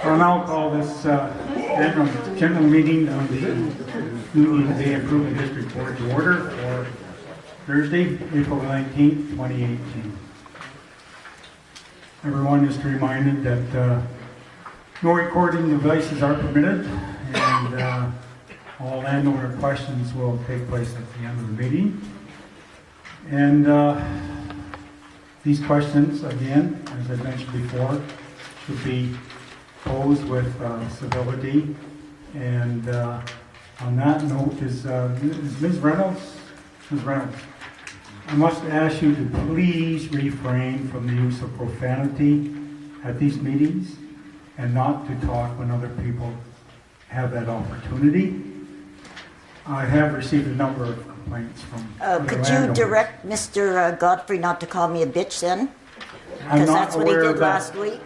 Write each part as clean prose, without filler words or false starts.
I'll now call this annual general meeting of the Union Bay Improvement District Board to order for Thursday, April 19th, 2018. Everyone is reminded that no recording devices are permitted, and all landowner questions will take place at the end of the meeting. And these questions, again, as I mentioned before, should be posed with civility. And on that note, is Ms. Reynolds? Ms. Reynolds, I must ask you to please refrain from the use of profanity at these meetings and not to talk when other people have that opportunity. I have received a number of complaints from Could you direct Mr. Godfrey not to call me a bitch then? Because that's what he did last week.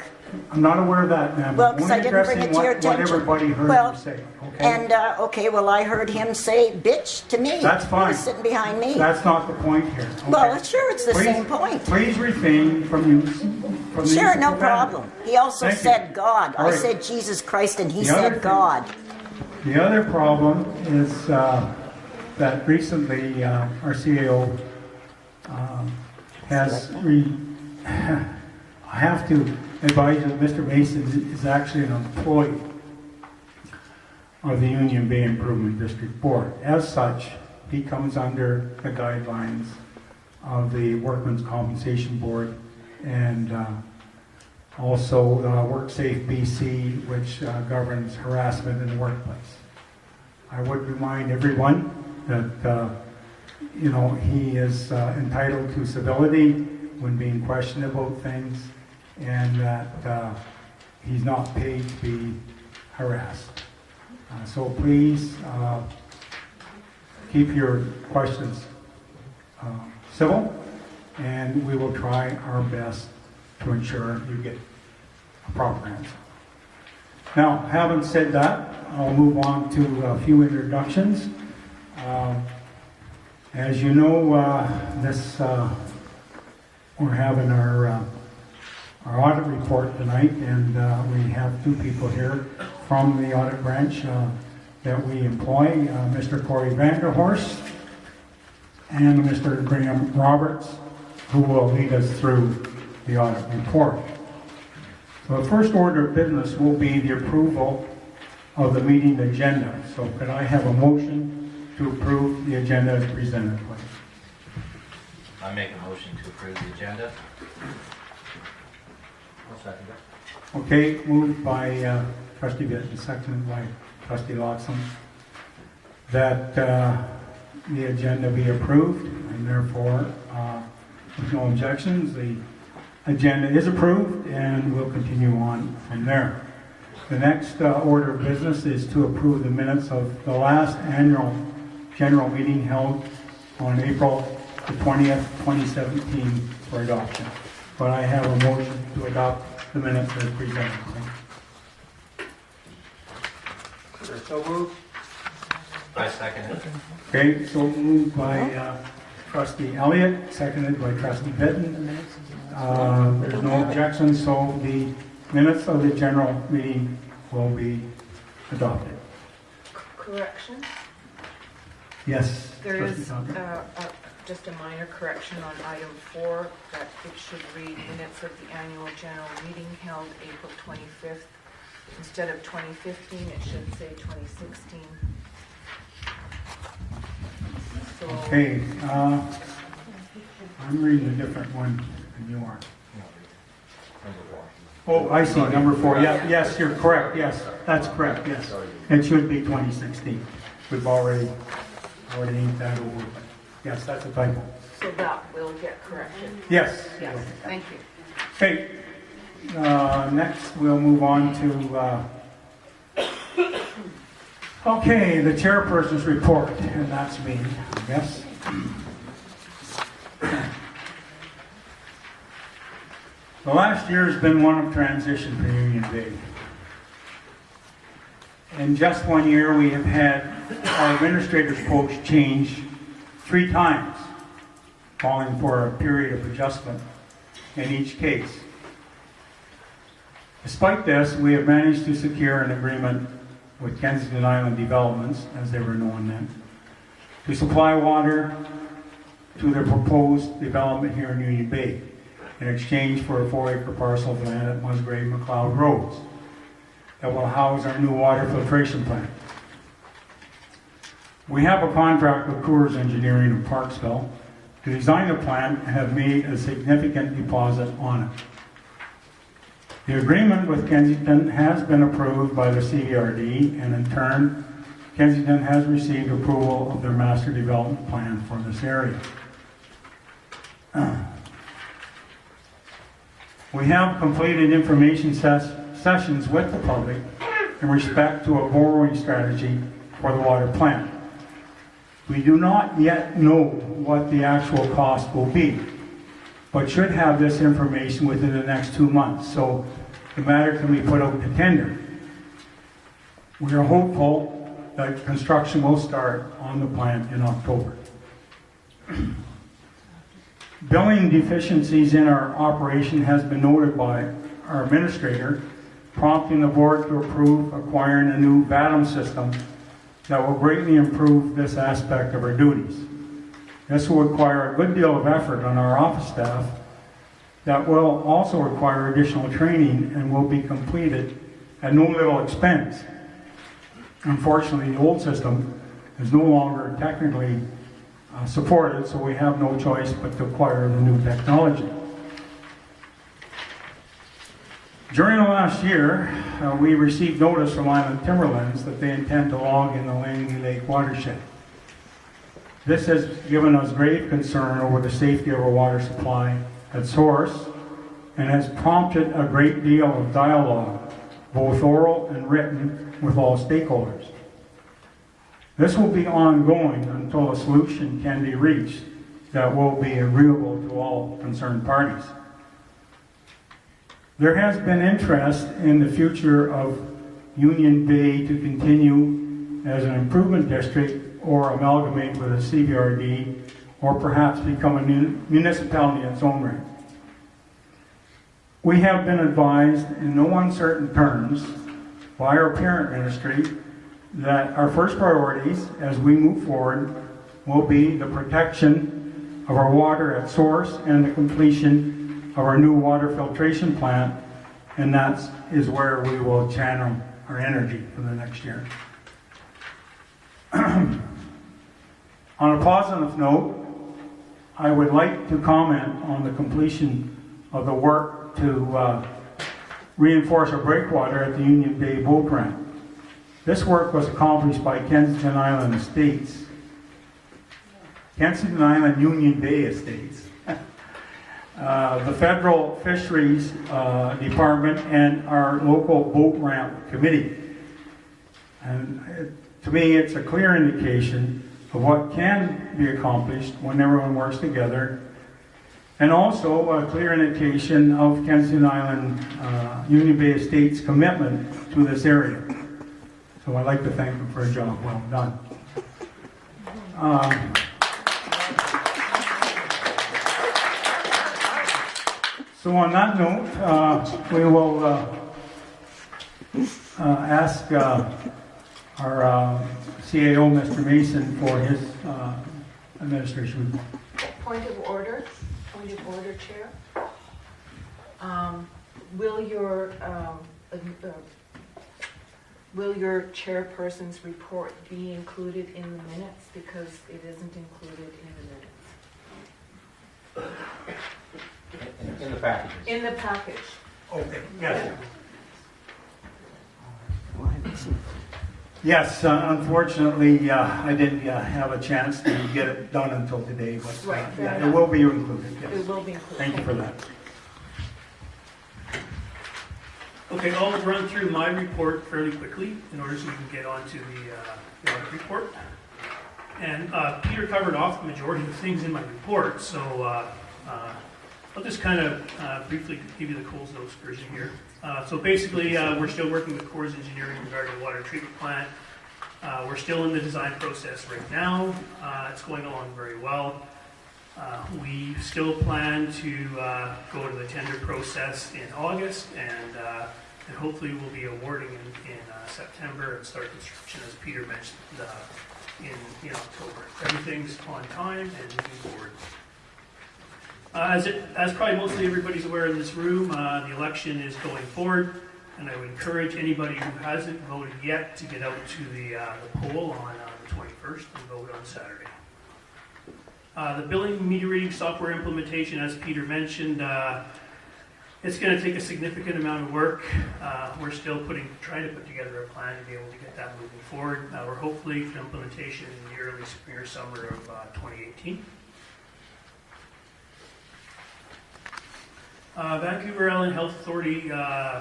I'm not aware of that, ma'am. Well, because I didn't bring it to your attention. What everybody heard you say, okay? And, I heard him say bitch to me. That's fine. He was sitting behind me. That's not the point here. Okay? Well, sure, it's the same point. Please refrain from use. Sure, no problem. He also said God. All I right. said Jesus Christ, and he said God. The other problem is that recently our CAO has I have to advise you that Mr. Mason is actually an employee of the Union Bay Improvement District Board. As such, he comes under the guidelines of the Workmen's Compensation Board and also WorkSafe BC, which governs harassment in the workplace. I would remind everyone that he is entitled to civility when being questioned about things, and that he's not paid to be harassed. So please keep your questions civil, and we will try our best to ensure you get a proper answer. Now, having said that, I'll move on to a few introductions. As you know, we're having our audit report tonight, and we have two people here from the audit branch that we employ, Mr. Corey Vanderhorst and Mr. Graham Roberts, who will lead us through the audit report. So the first order of business will be the approval of the meeting agenda. So could I have a motion to approve the agenda as presented, please? I make a motion to approve the agenda. I'll second it. Okay, moved by Trustee Bitton, seconded by Trustee Loxam, that the agenda be approved, and therefore, with no objections, the agenda is approved, and we'll continue on from there. The next order of business is to approve the minutes of the last annual general meeting held on April the 20th, 2017 for adoption. But I have a motion to adopt the minutes as presented. So moved. I second it. Okay, so moved by Trustee Elliott, seconded by Trustee Bitton. There's no objection, so the minutes of the general meeting will be adopted. Correction. Yes. There Trustee is Duncan. just a minor correction on item 4, that it should read minutes of the annual general meeting held April 25th. Instead of 2015, it should say 2016. So, Okay, I'm reading a different one than you are. Oh, I see, number 4. Yeah, yes, you're correct. Yes, that's correct. Yes, it should be 2016. We've already inked that over. Yes, that's a typo. so that will get corrected. Yes. Yes, thank you. Okay. Next, we'll move on to the chairperson's report, and that's me, I guess. The last year has been one of transition for Union Bay. In just 1 year, we have had our administrator's post change 3 times, calling for a period of adjustment in each case. Despite this, we have managed to secure an agreement with Kensington Island Developments, as they were known then, to supply water to their proposed development here in Union Bay in exchange for a 4-acre parcel of land at Musgrave McLeod Roads that will house our new water filtration plant. We have a contract with Coors Engineering of Parksville to design the plant and have made a significant deposit on it. The agreement with Kensington has been approved by the CVRD, and in turn, Kensington has received approval of their master development plan for this area. We have completed information sessions with the public in respect to a borrowing strategy for the water plant. We do not yet know what the actual cost will be, but should have this information within the next 2 months, so the matter can be put out to tender. We are hopeful that construction will start on the plant in October. Billing deficiencies in our operation has been noted by our administrator, prompting the board to approve acquiring a new VATM system that will greatly improve this aspect of our duties. This will require a good deal of effort on our office staff that will also require additional training and will be completed at no little expense. Unfortunately, the old system is no longer technically supported, so we have no choice but to acquire the new technology. During the last year, we received notice from Island Timberlands that they intend to log in the Langley Lake watershed. This has given us grave concern over the safety of our water supply at source and has prompted a great deal of dialogue, both oral and written, with all stakeholders. This will be ongoing until a solution can be reached that will be agreeable to all concerned parties. There has been interest in the future of Union Bay to continue as an improvement district or amalgamate with a CVRD or perhaps become a municipality in its own right. We have been advised in no uncertain terms by our parent ministry that our first priorities as we move forward will be the protection of our water at source and the completion of our new water filtration plant, and that is where we will channel our energy for the next year. On a positive note, I would like to comment on the completion of the work to reinforce our breakwater at the Union Bay boat ramp. This work was accomplished by Kensington Island Estates. Kensington Island Union Bay Estates. The Federal Fisheries Department and our local boat ramp committee. And to me, it's a clear indication of what can be accomplished when everyone works together, and also a clear indication of Kensington Island Union Bay Estates' commitment to this area. So I'd like to thank them for a job well done. So on that note, we will ask our CAO, Mr. Mason, for his administration report. Point of order, Chair. Will your chairperson's report be included in the minutes, because it isn't included in the minutes? In the package. In the package. Okay, yes. Yes, unfortunately, I didn't have a chance to get it done until today, but Right, yeah, it will be included, yes. It will be included. Thank you for that. Okay, I'll run through my report fairly quickly in order so we can get on to the audit report. And Peter covered off the majority of the things in my report, so I'll just kind of briefly give you the Coles Notes version here. So basically, we're still working with Coors Engineering regarding the water treatment plant. We're still in the design process right now. It's going along very well. We still plan to go to the tender process in August and and hopefully we'll be awarding in September and start construction, as Peter mentioned, in October. Everything's on time and moving forward. As probably mostly everybody's aware in this room, the election is going forward, and I would encourage anybody who hasn't voted yet to get out to the poll on the 21st and vote on Saturday. The billing meter reading software implementation, as Peter mentioned, it's going to take a significant amount of work. We're still trying to put together a plan to be able to get that moving forward. We're hopefully for implementation in the early spring or summer of 2018. Vancouver Island Health Authority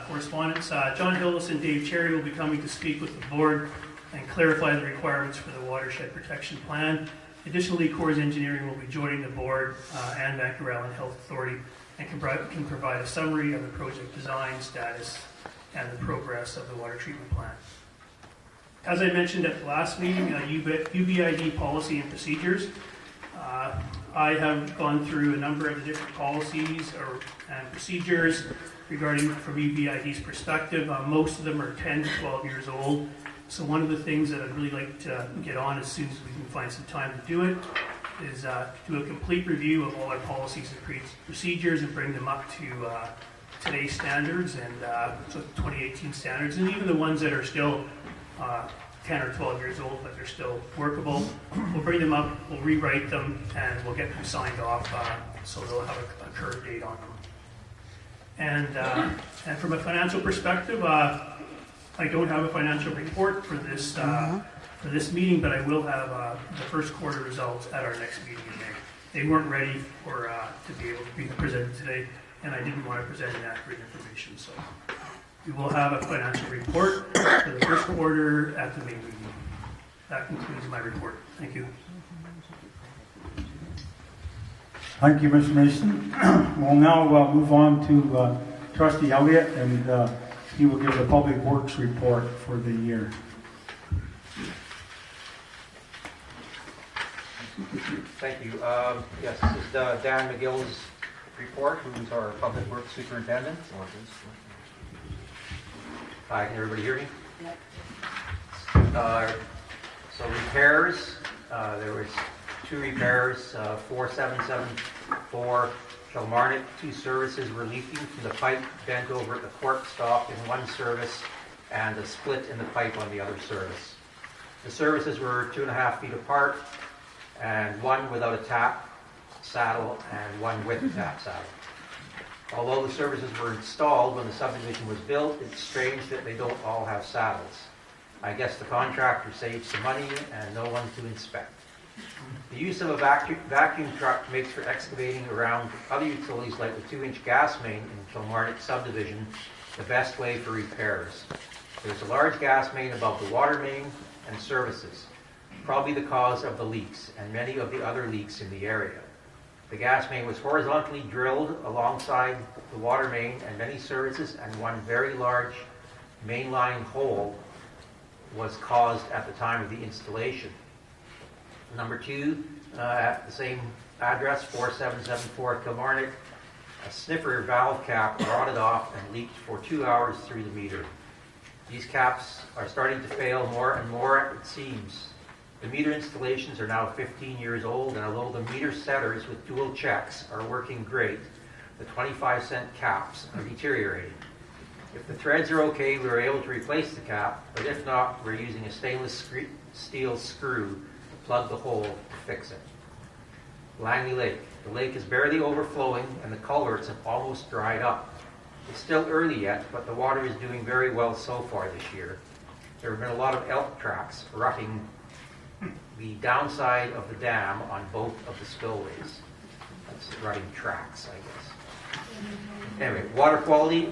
correspondence. John Hillis and Dave Cherry will be coming to speak with the board and clarify the requirements for the watershed protection plan. Additionally, Corps Engineering will be joining the board and Vancouver Island Health Authority and can provide a summary of the project design, status, and the progress of the water treatment plant. As I mentioned at the last meeting, UBID policy and procedures. I have gone through a number of the different policies and procedures regarding from UBID's perspective. Most of them are 10 to 12 years old. So one of the things that I'd really like to get on as soon as we can find some time to do it is do a complete review of all our policies and procedures and bring them up to today's standards and so 2018 standards, and even the ones that are still 10 or 12 years old, but they're still workable. We'll bring them up, we'll rewrite them, and we'll get them signed off so they'll have a current date on them. And from a financial perspective, I don't have a financial report for this meeting, but I will have the first quarter results at our next meeting in May. They weren't ready to be able to be presented today, and I didn't want to present inaccurate information, so we will have a financial report for the first quarter at the May meeting. That concludes my report. Thank you. Thank you, Mr. Mason. We'll now move on to Trustee Elliott, and he will give the Public Works report for the year. Thank you. Yes, this is Dan McGill's report, who's our Public Works Superintendent. Hi, can everybody hear me? So repairs, there was 2 repairs, 4774 Kilmarnock. 2 services were leaking from the pipe bent over at the cork stop in one service and a split in the pipe on the other service. The services were 2.5 feet apart, and one without a tap saddle and one with a tap saddle. Although the services were installed when the subdivision was built, it's strange that they don't all have saddles. I guess the contractor saved some money and no one to inspect. The use of a vacuum truck makes for excavating around other utilities like the 2-inch gas main in Kilmarnock subdivision the best way for repairs. There's a large gas main above the water main and services, probably the cause of the leaks and many of the other leaks in the area. The gas main was horizontally drilled alongside the water main and many services, and one very large mainline hole was caused at the time of the installation. Number 2, at the same address, 4774 Kilmarnock, a sniffer valve cap rotted off and leaked for 2 hours through the meter. These caps are starting to fail more and more, it seems. The meter installations are now 15 years old, and although the meter setters with dual checks are working great, the 25-cent caps are deteriorating. If the threads are okay, we are able to replace the cap, but if not, we're using a stainless steel screw to plug the hole to fix it. Langley Lake. The lake is barely overflowing, and the culverts have almost dried up. It's still early yet, but the water is doing very well so far this year. There have been a lot of elk tracks roughing the downside of the dam on both of the spillways. That's rutting tracks, I guess. Anyway, water quality.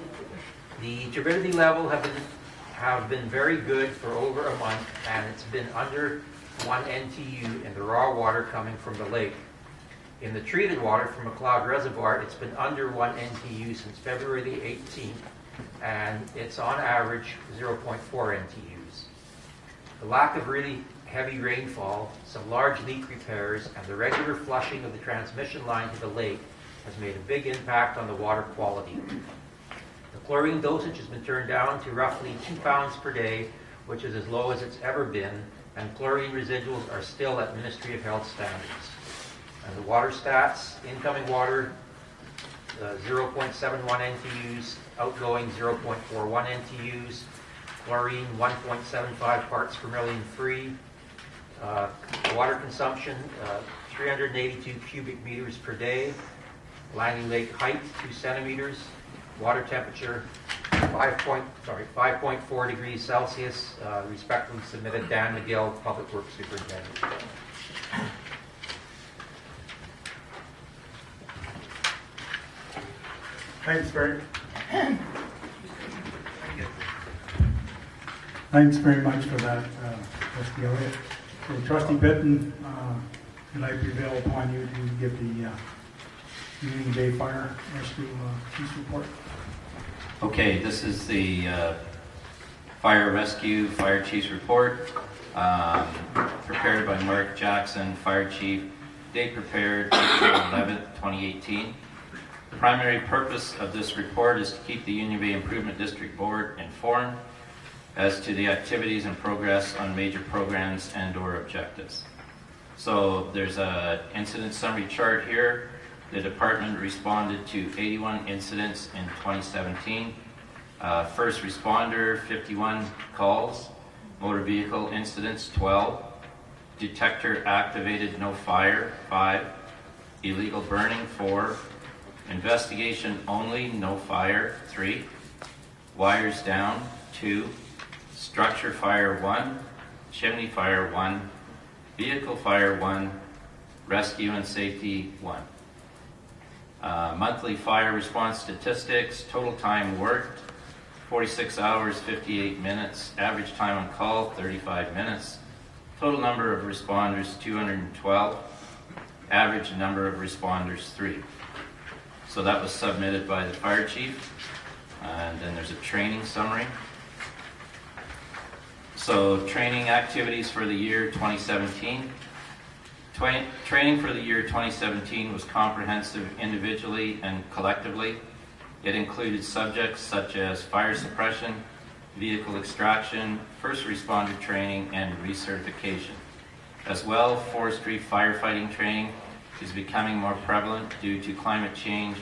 The turbidity level have been very good for over a month, and it's been under 1 NTU in the raw water coming from the lake. In the treated water from McLeod Reservoir, it's been under 1 NTU since February the 18th, and it's on average 0.4 NTUs. The lack of really heavy rainfall, some large leak repairs, and the regular flushing of the transmission line to the lake has made a big impact on the water quality. The chlorine dosage has been turned down to roughly 2 pounds per day, which is as low as it's ever been, and chlorine residuals are still at Ministry of Health standards. And the water stats, incoming water, 0.71 NTUs, outgoing 0.41 NTUs, chlorine 1.75 parts per million free, water consumption 382 cubic meters per day, Langley Lake height 2 centimeters, water temperature 5.4 degrees Celsius. Respectfully submitted, Dan McGill, Public Works Superintendent. Thanks, Barry. Thanks very much for that, Trustee Elliott. So, Trustee Bitton, could I prevail upon you to give the Union Bay Fire Rescue Chief's report? Okay, this is the Fire Rescue Fire Chief's report, prepared by Mark Jackson, Fire Chief. Date prepared April 11th, 2018. The primary purpose of this report is to keep the Union Bay Improvement District Board informed as to the activities and progress on major programs and/or objectives. So there's an incident summary chart here. The department responded to 81 incidents in 2017. First responder, 51 calls. Motor vehicle incidents, 12. Detector activated, no fire, 5. Illegal burning, 4. Investigation only, no fire, 3. Wires down, 2. Structure fire, 1. Chimney fire, 1. Vehicle fire, 1. Rescue and safety, 1. Monthly fire response statistics: total time worked, 46 hours, 58 minutes. Average time on call, 35 minutes. Total number of responders, 212. Average number of responders, 3. So that was submitted by the fire chief. And then there's a training summary. So training activities for the year 2017. Training for the year 2017 was comprehensive individually and collectively. It included subjects such as fire suppression, vehicle extraction, first responder training, and recertification. As well, forestry firefighting training is becoming more prevalent due to climate change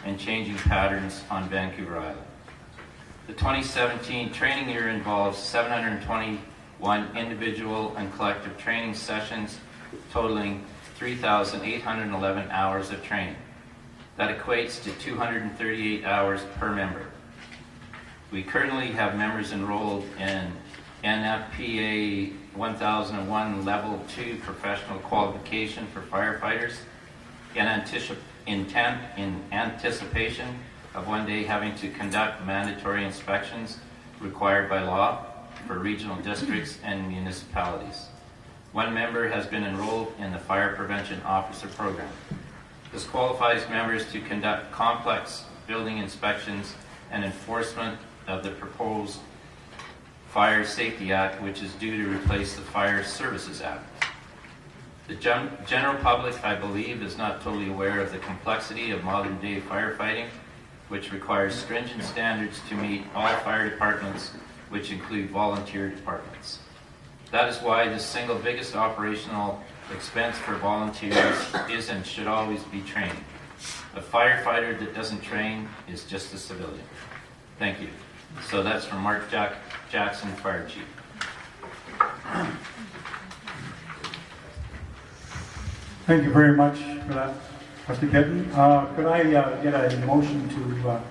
and changing patterns on Vancouver Island. The 2017 training year involves 721 individual and collective training sessions, totaling 3,811 hours of training. That equates to 238 hours per member. We currently have members enrolled in NFPA 1001 Level 2 Professional Qualification for Firefighters in anticipation of one day having to conduct mandatory inspections required by law for regional districts and municipalities. One member has been enrolled in the Fire Prevention Officer Program. This qualifies members to conduct complex building inspections and enforcement of the proposed Fire Safety Act, which is due to replace the Fire Services Act. The general public, I believe, is not totally aware of the complexity of modern-day firefighting, which requires stringent standards to meet all fire departments, which include volunteer departments. That is why the single biggest operational expense for volunteers is and should always be training. A firefighter that doesn't train is just a civilian. Thank you. So that's from Mark Jackson, Fire Chief. Thank you very much for that, Trustee Pitton. Could I get a motion to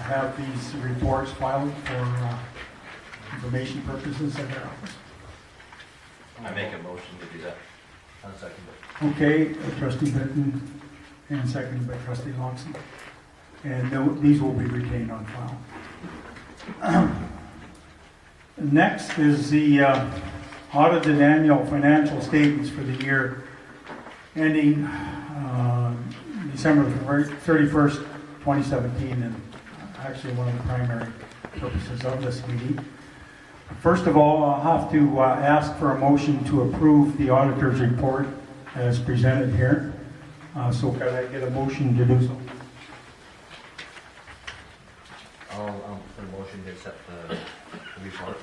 have these reports filed for information purposes at our office? I make a motion to do that. I'll second it. Okay, Trustee Pitton, and seconded by Trustee Lawson. And these will be retained on file. Next is the audited annual financial statements for the year ending December 31st, 2017, and actually one of the primary purposes of this meeting. First of all, I'll have to ask for a motion to approve the auditor's report as presented here. So could I get a motion to do so? I'll put a motion to accept the report.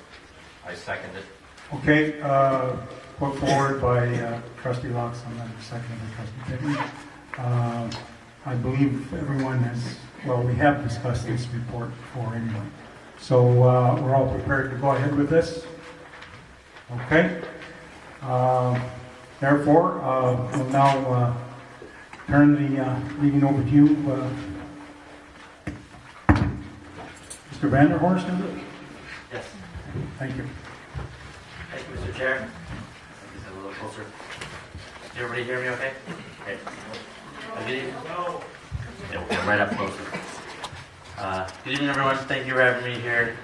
I second it. Okay, put forward by trustee Loxon and seconded by trustee Pittman. I believe everyone has, well, we have discussed this report before anyway. So we're all prepared to go ahead with this? Okay. Therefore, we'll now turn the meeting over to you. Mr. Vanderhorst, is it? Yes. Thank you. Thank you, Mr. Chair. Just a little closer. Can everybody hear me okay? Okay. Good evening. Yeah, we'll get right up closer. Good evening, everyone. Thank you for having me here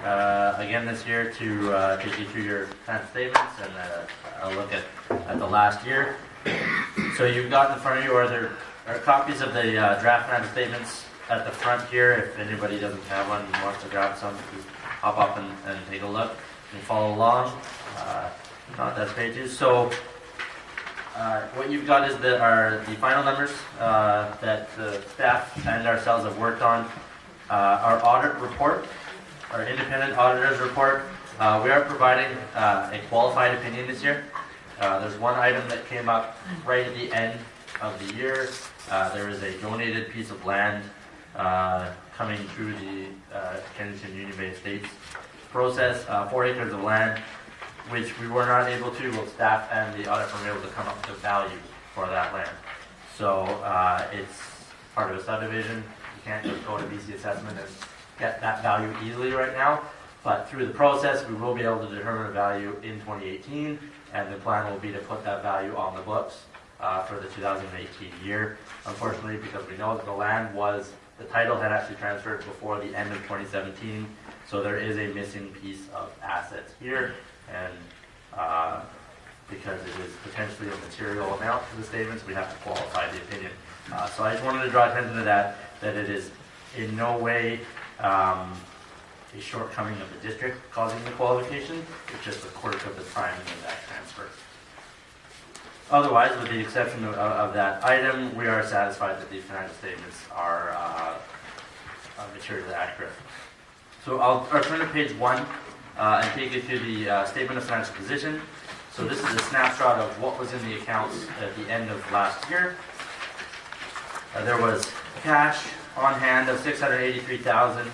again this year to take you through your financial statements and a look at the last year. So you've got in front of you are copies of the draft financial statements at the front here. If anybody doesn't have one and wants to grab some, just hop up and take a look and follow along. Not that pages. So what you've got is the final numbers that the staff and ourselves have worked on. Our audit report, our independent auditor's report. We are providing a qualified opinion this year. There's one item that came up right at the end of the year. There is a donated piece of land coming through the Kensington Union Bay Estates process, 4 acres of land, which we were not able to, both staff and the audit firm were able to come up with a value for that land. So it's part of a subdivision. You can't just go to BC assessment and get that value easily right now. But through the process, we will be able to determine a value in 2018, and the plan will be to put that value on the books for the 2018 year. Unfortunately, because we know that the title had actually transferred before the end of 2017, so there is a missing piece of assets here, and because it is potentially a material amount to the statements, we have to qualify the opinion. So I just wanted to draw attention to that it is in no way a shortcoming of the district causing the qualification. It's just a quirk of the timing of that transfer. Otherwise, with the exception of that item, we are satisfied that these financial statements are materially accurate. So I'll turn to page 1 and take you through the statement of financial position. So this is a snapshot of what was in the accounts at the end of last year. There was cash on hand of $683,000,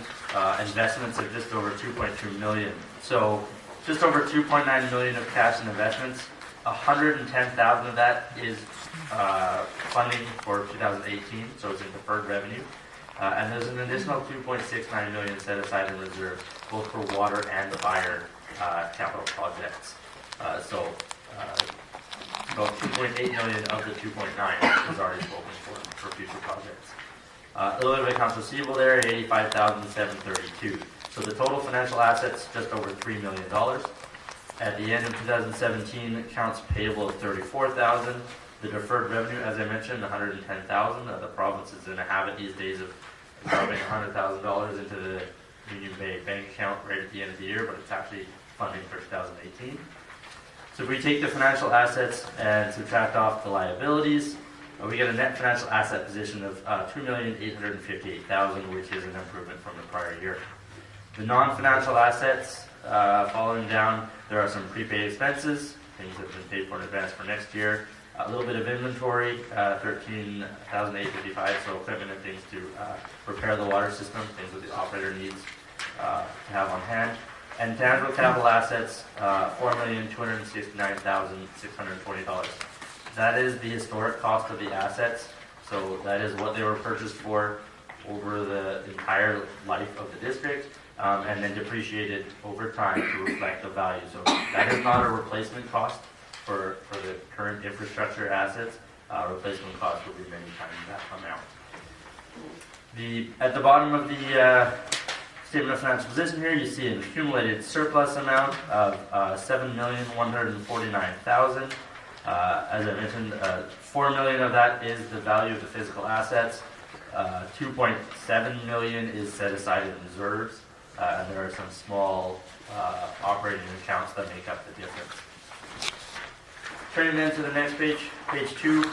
investments of just over $2.2 million. So just over $2.9 million of cash and investments. $110,000 of that is funding for 2018, so it's in deferred revenue. And there's an additional $2.69 million set aside in reserve, both for water and the fire capital projects. So about $2.8 million of the $2.9 is already spoken for future projects. A little bit of accounts receivable there, $85,732. So the total financial assets just over $3 million. At the end of 2017, accounts payable of $34,000. The deferred revenue, as I mentioned, $110,000. The province is in a habit these days of dropping $100,000 into the Union Bay bank account right at the end of the year, but it's actually funding for 2018. So if we take the financial assets and subtract off the liabilities, we get a net financial asset position of $2,858,000, which is an improvement from the prior year. The non-financial assets, following down, there are some prepaid expenses, things that have been paid for in advance for next year. A little bit of inventory, $13,855, so equipment and things to repair the water system, things that the operator needs to have on hand. And tangible capital assets, $4,269,620. That is the historic cost of the assets, so that is what they were purchased for over the entire life of the district, and then depreciated over time to reflect the value. So that is not a replacement cost for the current infrastructure assets. Replacement cost will be many times that amount. At the bottom of the statement of financial position here, you see an accumulated surplus amount of $7,149,000. As I mentioned, $4 million of that is the value of the physical assets. $2.7 million is set aside in reserves, and there are some small operating accounts that make up the difference. Turning then to the next page, page 2.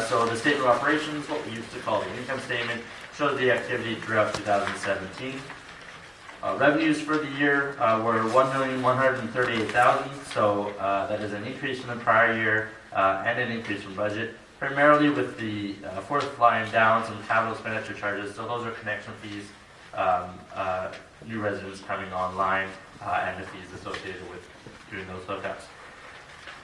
So the statement of operations, what we used to call the income statement, shows the activity throughout 2017. Revenues for the year were $1,138,000, so that is an increase from the prior year and an increase from budget, primarily with the fourth line down some capital expenditure charges. So those are connection fees, new residents coming online, and the fees associated with doing those hookups.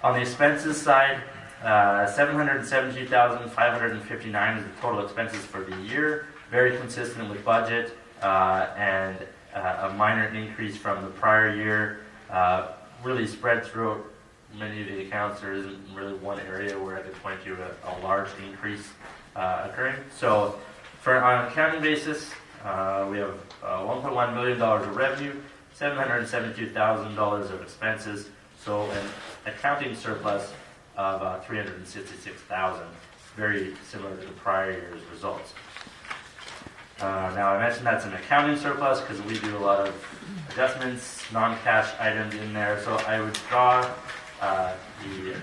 On the expenses side, $772,559 is the total expenses for the year, very consistent with budget, and a minor increase from the prior year, really spread throughout many of the accounts. There isn't really one area where I could point to a large increase occurring. So on an accounting basis, we have $1.1 million of revenue, $772,000 of expenses, so an accounting surplus of $366,000, very similar to the prior year's results. Now I mentioned that's an accounting surplus because we do a lot of adjustments, non-cash items in there, so I would draw the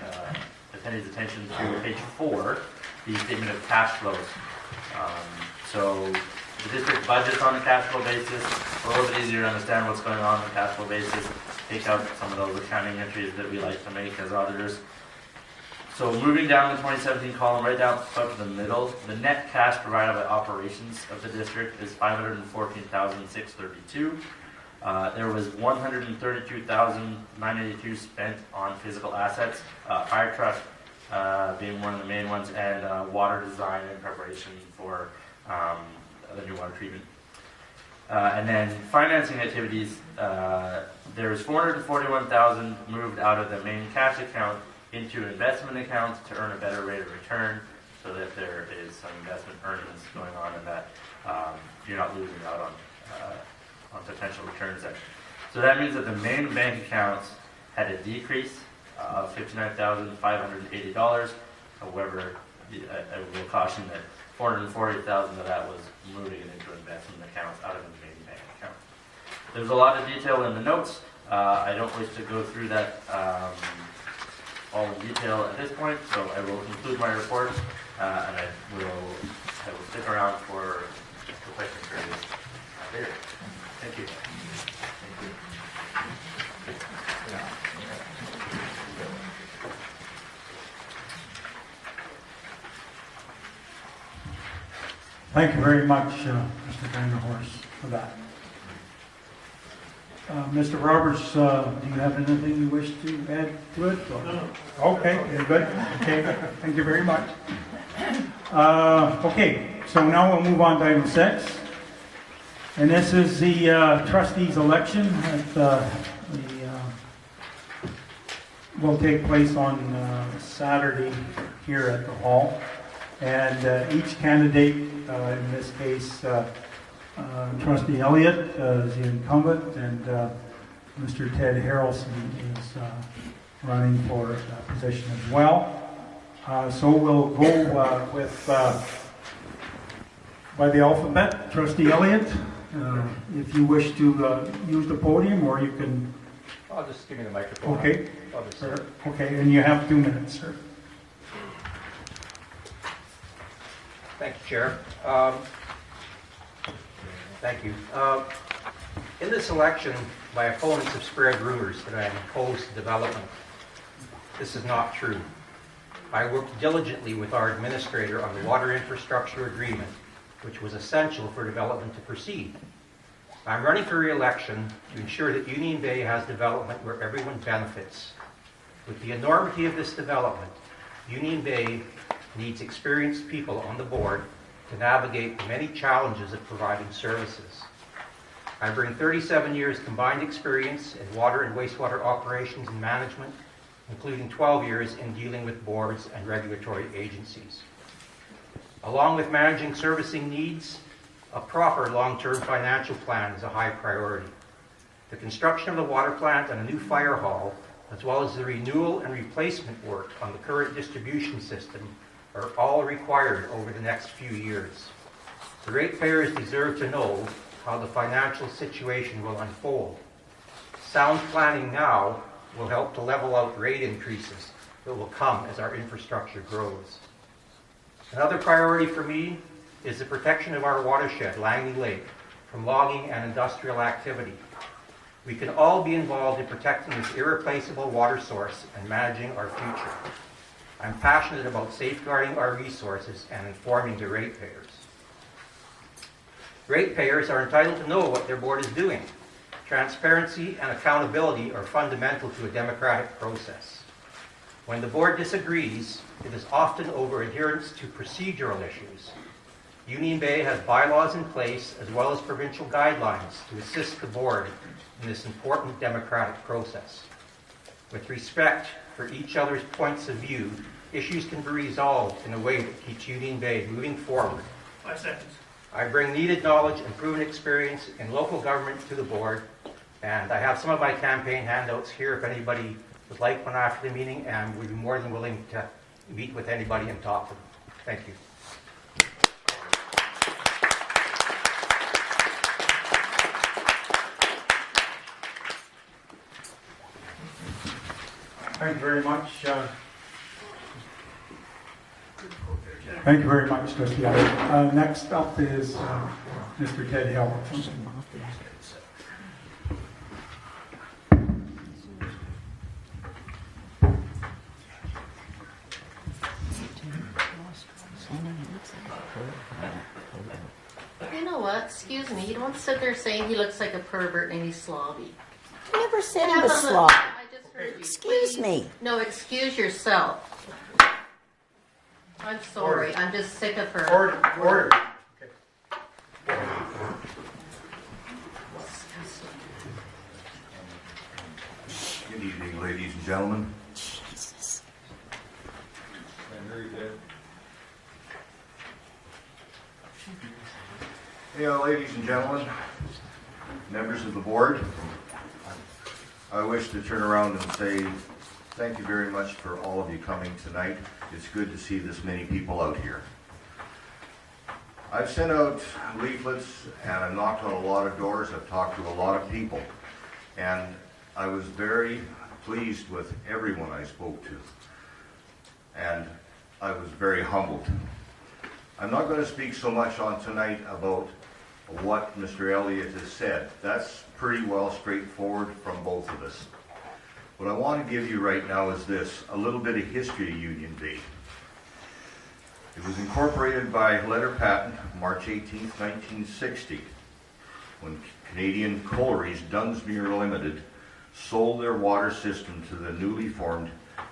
attendee's attention to page 4, the statement of cash flows. So the district budgets on a cash flow basis, a little bit easier to understand what's going on a cash flow basis, take out some of those accounting entries that we like to make as auditors. So moving down the 2017 column, right down up to the middle, the net cash provided by operations of the district is $514,632. There was $132,982 spent on physical assets, fire truck being one of the main ones, and water design in preparation for the new water treatment. And then financing activities, there was $441,000 moved out of the main cash account into investment accounts to earn a better rate of return, so that there is some investment earnings going on, and that you're not losing out on potential returns there. So that means that the main bank accounts had a decrease of $59,580. However, I will caution that $440,000 of that was moving it into investment accounts out of the main bank account. There's a lot of detail in the notes. I don't wish to go through that all in detail at this point, so I will conclude my report, and I will stick around for the question period later. Thank you. Thank you very much, Mr. Vanderhorst, for that. Mr. Roberts, do you have anything you wish to add to it? Or? No. Okay, you're good. Okay, thank you very much. Okay, so now we'll move on to item 6. And this is the trustees election that will take place on Saturday here at the hall. And each candidate, in this case, Trustee Elliott is the incumbent, and Mr. Ted Harrelson is running for that position as well. So we'll go with by the alphabet. Trustee Elliott, if you wish to use the podium, or you can. I'll just give me the microphone. Okay. Okay, and you have 2 minutes, sir. Thank you, Chair. Thank you. In this election, my opponents have spread rumors that I am opposed to development. This is not true. I worked diligently with our administrator on the water infrastructure agreement, which was essential for development to proceed. I'm running for re-election to ensure that Union Bay has development where everyone benefits. With the enormity of this development, Union Bay needs experienced people on the board to navigate the many challenges of providing services. I bring 37 years combined experience in water and wastewater operations and management, including 12 years in dealing with boards and regulatory agencies. Along with managing servicing needs, a proper long-term financial plan is a high priority. The construction of the water plant and a new fire hall, as well as the renewal and replacement work on the current distribution system, are all required over the next few years. The ratepayers deserve to know how the financial situation will unfold. Sound planning now will help to level out rate increases that will come as our infrastructure grows. Another priority for me is the protection of our watershed, Langley Lake, from logging and industrial activity. We can all be involved in protecting this irreplaceable water source and managing our future. I'm passionate about safeguarding our resources and informing the ratepayers. Ratepayers are entitled to know what their board is doing. Transparency and accountability are fundamental to a democratic process. When the board disagrees, it is often over adherence to procedural issues. Union Bay has bylaws in place as well as provincial guidelines to assist the board in this important democratic process. With respect for each other's points of view, issues can be resolved in a way that keeps Union Bay moving forward. 5 seconds. I bring needed knowledge and proven experience in local government to the board, and I have some of my campaign handouts here if anybody would like one after the meeting, and we'd be more than willing to meet with anybody and talk to them. Thank you. Thank you very much. Thank you very much, Trustee Allen. Next up is Mr. Ted Hill. You know what? Excuse me. You don't sit there saying he looks like a pervert and he's slobby. I never said he Have was a look. slob. I just heard you. Excuse Please. me. No, excuse yourself. I'm sorry. I'm just sick of her. Order. Good evening, ladies and gentlemen. Jesus. Ladies and gentlemen, members of the board, I wish to turn around and say thank you very much for all of you coming tonight. It's good to see this many people out here. I've sent out leaflets and I've knocked on a lot of doors. I've talked to a lot of people, and I was very pleased with everyone I spoke to, and I was very humbled. I'm not going to speak so much on tonight about what Mr. Elliott has said. That's pretty well straightforward from both of us. What I want to give you right now is this, a little bit of history of Union Bay. It was incorporated by letter patent March 18th, 1960, when Canadian Collieries Dunsmuir Limited sold their water system to the newly formed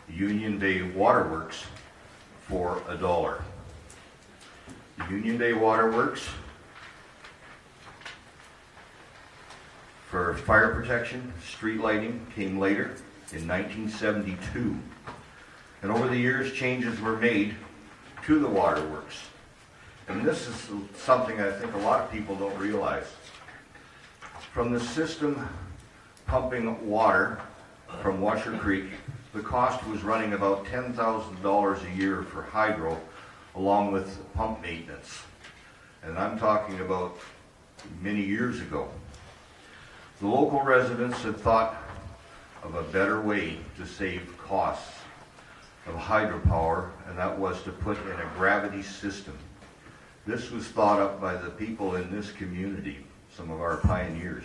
Union Bay Waterworks for $1. The Union Bay Waterworks, for fire protection, street lighting, came later in 1972. And over the years, changes were made to the waterworks. And this is something I think a lot of people don't realize. From the system pumping water from Washer Creek, the cost was running about $10,000 a year for hydro, along with pump maintenance. And I'm talking about many years ago. The local residents had thought of a better way to save costs of hydropower, and that was to put in a gravity system. This was thought up by the people in this community, some of our pioneers.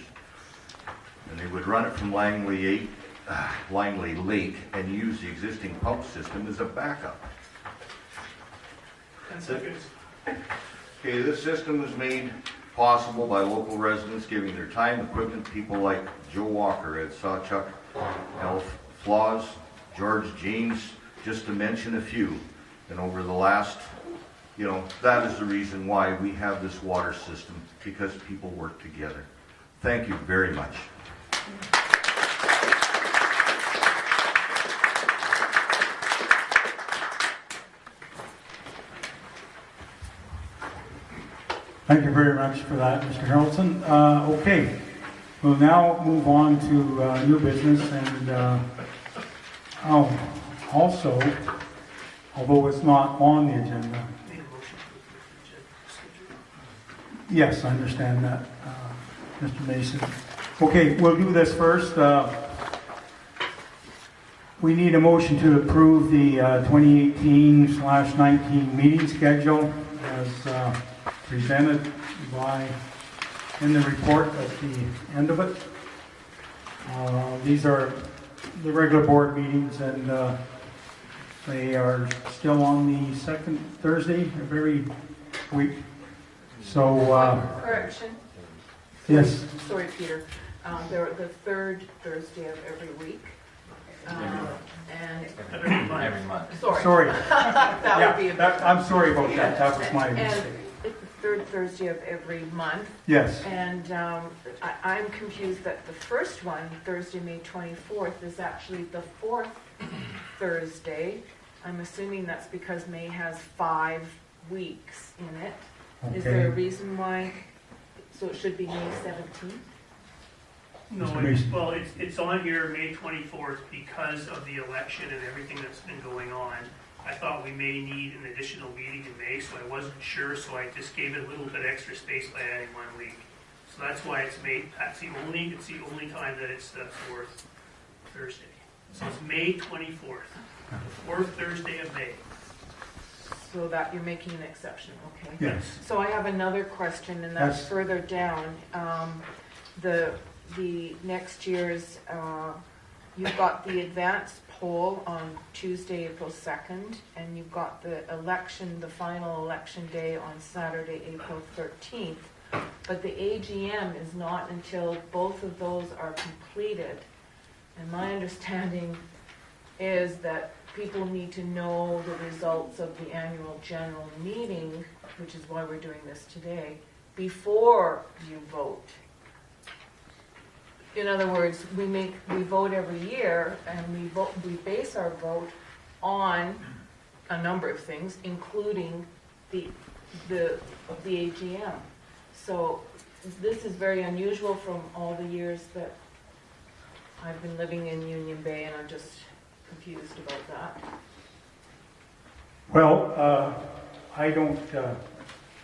And they would run it from Langley Lake and use the existing pump system as a backup. 10 seconds. Okay, this system was made possible by local residents giving their time, equipment, people like Joe Walker, Ed Sawchuk, Elf Flaws, George James, just to mention a few. And over the last, that is the reason why we have this water system, because people work together. Thank you very much. Thank you very much for that, Mr. Harrelson. Okay, we'll now move on to new business, and also, although it's not on the agenda. Yes, I understand that, Mr. Mason. Okay, we'll do this first. We need a motion to approve the 2018/19 meeting schedule as presented by in the report at the end of it. These are the regular board meetings, and they are still on the second Thursday of every week. So, Correction, yes, sorry, Peter. They're the third Thursday of every week. And, Every month. sorry. sorry. That would be a bit. I'm sorry about that. That was my And mistake. it's the third Thursday of every month. Yes. And I'm confused that the first one, Thursday, May 24th, is actually the fourth Thursday. I'm assuming that's because May has 5 weeks in it. Is there a Okay. reason why? So it should be May 17th? No, Mr. Mason. well, it's on here, May 24th, because of the election and everything that's been going on. I thought we may need an additional meeting in May, so I wasn't sure, so I just gave it a little bit extra space by adding 1 week. So that's why it's May, it's the only time that it's the fourth Thursday. So it's May 24th, the fourth Thursday of May. So that you're making an exception, okay? Yes. So I have another question, and that's That's- further down. The next year's, you've got the advance poll on Tuesday, April 2nd, and you've got the election, the final election day on Saturday, April 13th. But the AGM is not until both of those are completed. And my understanding is that people need to know the results of the annual general meeting, which is why we're doing this today, before you vote. In other words, we vote every year, and we base our vote on a number of things, including the AGM. So this is very unusual from all the years that I've been living in Union Bay, and I'm just confused about that. Well, I don't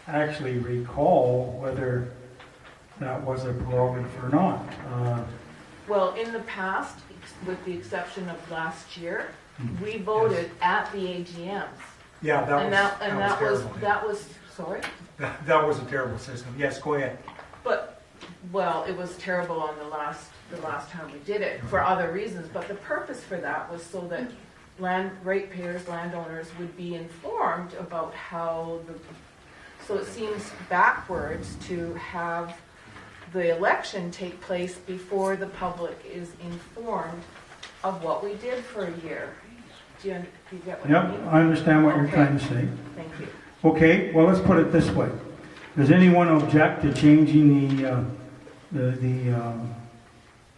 actually recall whether that was a prerogative or not. Well, in the past, with the exception of last year, we voted at the AGMs. Yeah, That was, sorry? That was a terrible system. Yes, go ahead. But, well, it was terrible on the last time we did it for other reasons, but the purpose for that was so that ratepayers, landowners would be informed about how so it seems backwards to have the election take place before the public is informed of what we did for a year. Do you get what I mean? Yep, I understand what you're Okay. trying to say. Thank you. Okay, well, let's put it this way. Does anyone object to changing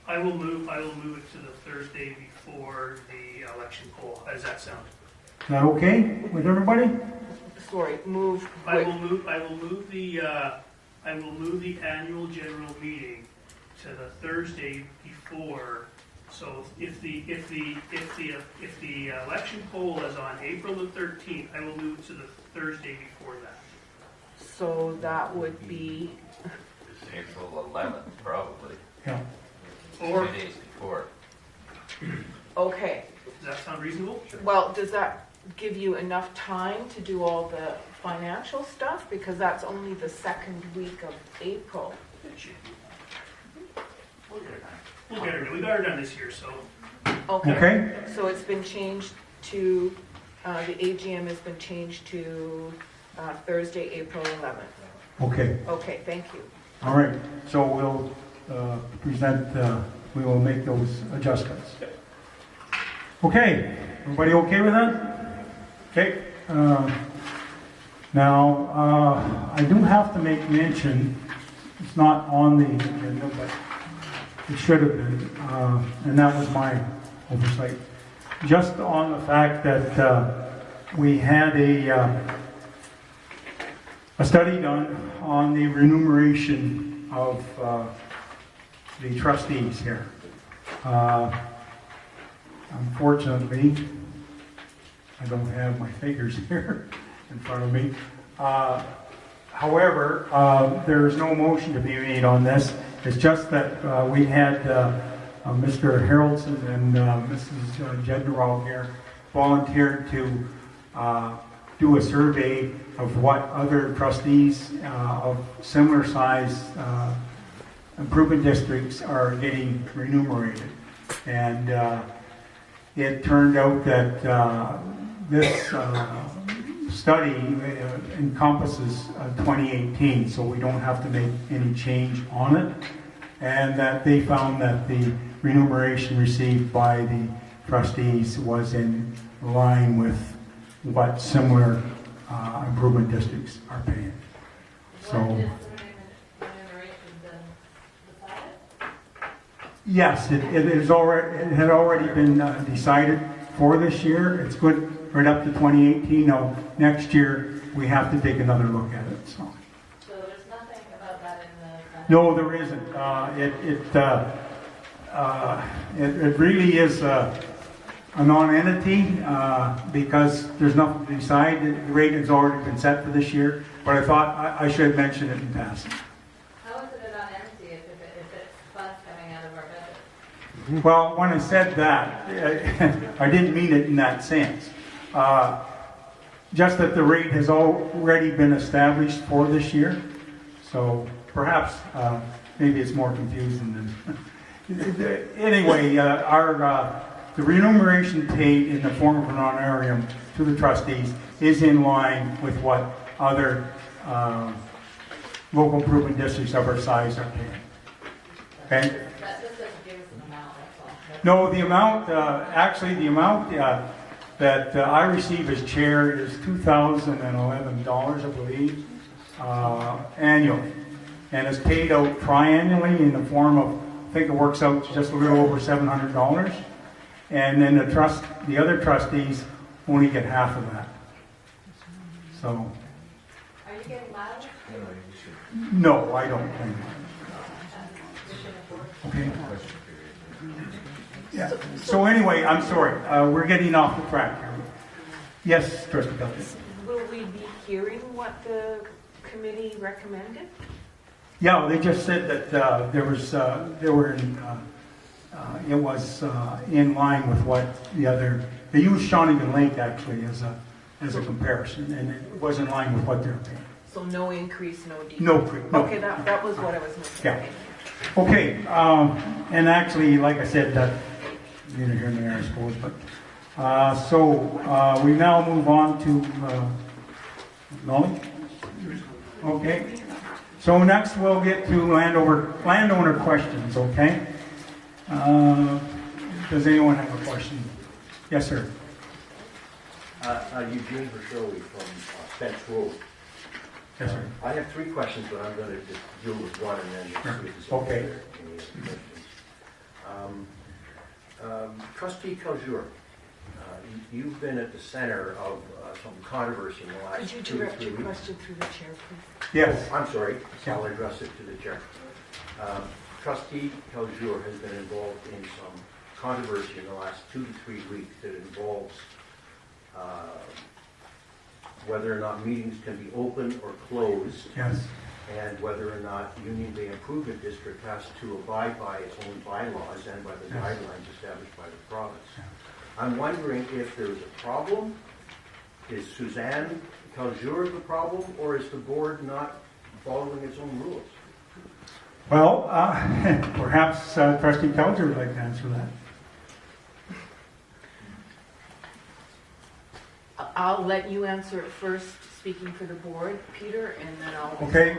I will move it to the Thursday before the election poll. How does that sound? is that okay with everybody? Sorry, move. I will move the annual general meeting to the Thursday before. So if the election poll is on April the 13th, I will move it to the Thursday before that. So that would be, It's April 11th, probably, Yeah. 2 days before. okay. Does that sound reasonable? Well, does that give you enough time to do all the financial stuff? Because that's only the second week of April. It should be. We'll get her done. We got her done this year, so. Okay? So it's been changed to, the AGM has been changed to Thursday, April 11th. Okay. Okay, thank you. All right. So we'll we will make those adjustments. Okay. Everybody okay with that? Okay. Now, I do have to make mention, it's not on the agenda, but it should have been, and that was my oversight. Just on the fact that we had a study done on the remuneration of the trustees here. Unfortunately, I don't have my figures here in front of me. However, there's no motion to be made on this. It's just that we had Mr. Harrelson and Mrs. Jenderal here volunteered to do a survey of what other trustees of similar size improvement districts are getting remunerated. And it turned out that this study encompasses 2018, so we don't have to make any change on it. And that they found that the remuneration received by the trustees was in line with what similar improvement districts are paying. So, yes, it had already been decided for this year. It's good right up to 2018. Now, next year, we have to take another look at it. So there's nothing about that in the... no, there isn't. It really is a non-entity because there's nothing to decide. The rate has already been set for this year, but I thought I should mention it in passing. How is it a non-entity if it's funds coming out of our budget? Well, when I said that, I didn't mean it in that sense. Just that the rate has already been established for this year, so perhaps maybe it's more confusing than... Anyway, the remuneration paid in the form of an honorarium to the trustees is in line with what other local improvement districts of our size are paying. Okay? That just doesn't give us an amount, that's all. No, the amount, actually the amount that I receive as chair is $2,011, I believe, annually. And it's paid out triannually in the form of, I think it works out to just a little over $700. And then the other trustees only get half of that. So. Are you getting loud? No, I don't think. Okay. Yeah. So anyway, I'm sorry. We're getting off the track here. Yes, Trustee Kelly. Will we be hearing what the committee recommended? Yeah, they just said that it was in line with what the other. They used Shawnigan Lake actually as a comparison, and it was in line with what they're paying. So no increase, no decrease? No. Okay, that was what I was missing. Yeah. Okay, and actually, like I said, neither here nor there, I suppose. But so we now move on to Molly. Okay. So next we'll get to landowner questions. Okay. Does anyone have a question? Yes, sir. Eugene Verschowy from Spence Road. Yes, sir. I have three questions, but I'm going to just deal with one and then Sure. see if it's Okay. any other questions. Trustee Caljour, you've been at the center of some controversy in the last Could you 2 to direct 3 your weeks. question through the chair, please? Yes. I'm sorry, Yeah. I'll address it to the chair. Trustee Caljour has been involved in some controversy in the last 2 to 3 weeks that involves whether or not meetings can be open or closed, Yes. and whether or not Union Bay Improvement District has to abide by its own bylaws and by the Yes. guidelines established by the province. Yeah. I'm wondering if there's a problem. Is Suzanne Caljour the problem, or is the board not following its own rules? Well, perhaps Trustee Kelger would like to answer that. I'll let you answer it first, speaking for the board, Peter, and then I'll... Okay.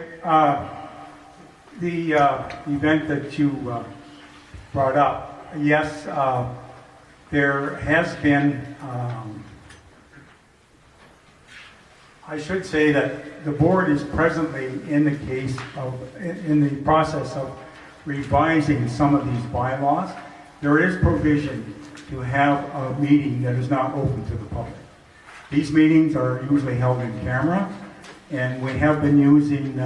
The event that you brought up, yes, there has been, I should say that the board is presently in the process of revising some of these bylaws. There is provision to have a meeting that is not open to the public. These meetings are usually held in camera, and we have been using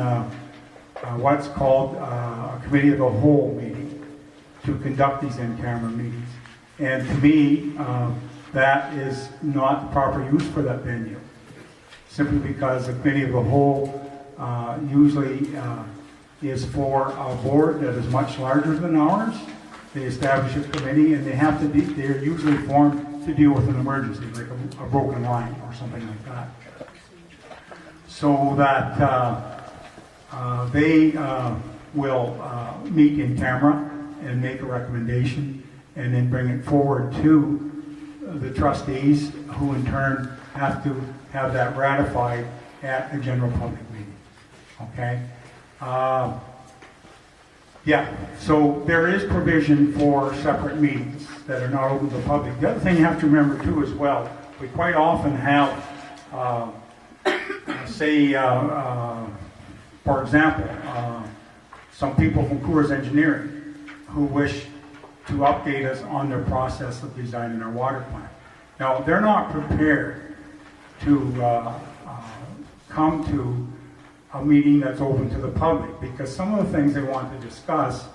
what's called a committee of the whole meeting to conduct these in-camera meetings. And to me, that is not the proper use for that venue, simply because the committee of the whole usually is for a board that is much larger than ours. They establish a committee, and they're usually formed to deal with an emergency, like a broken line or something like that. So that they will meet in camera and make a recommendation and then bring it forward to the trustees, who in turn have to have that ratified at a general public meeting. Okay? Yeah, so there is provision for separate meetings that are not open to the public. The other thing you have to remember too as well, we quite often have, say, for example, some people from Coors Engineering who wish to update us on their process of designing our water plant. Now, they're not prepared to come to a meeting that's open to the public, because some of the things they want to discuss,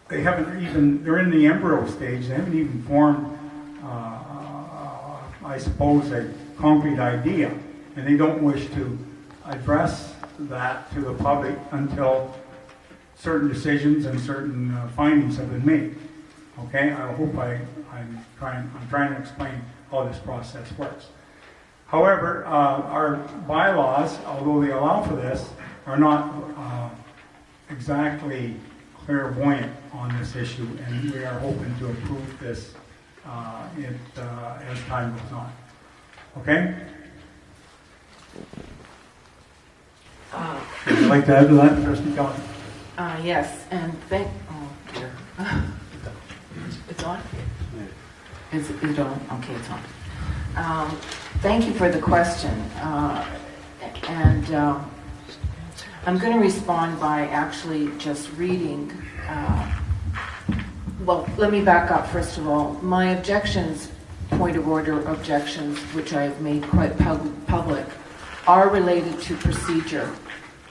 they haven't even, they're in the embryo stage, they haven't even formed, I suppose, a concrete idea, and they don't wish to address that to the public until certain decisions and certain findings have been made. Okay, I hope I'm trying to explain how this process works. However, our bylaws, although they allow for this, are not exactly clairvoyant on this issue, and we are hoping to approve this as time goes on. Okay? Would you like to add to that, Trustee Kelly? Yes, and oh dear. It's on? Is it on? Okay, it's on. Thank you for the question. And I'm going to respond by actually just reading. Well, let me back up first of all. My objections, point of order objections, which I have made quite public, are related to procedure.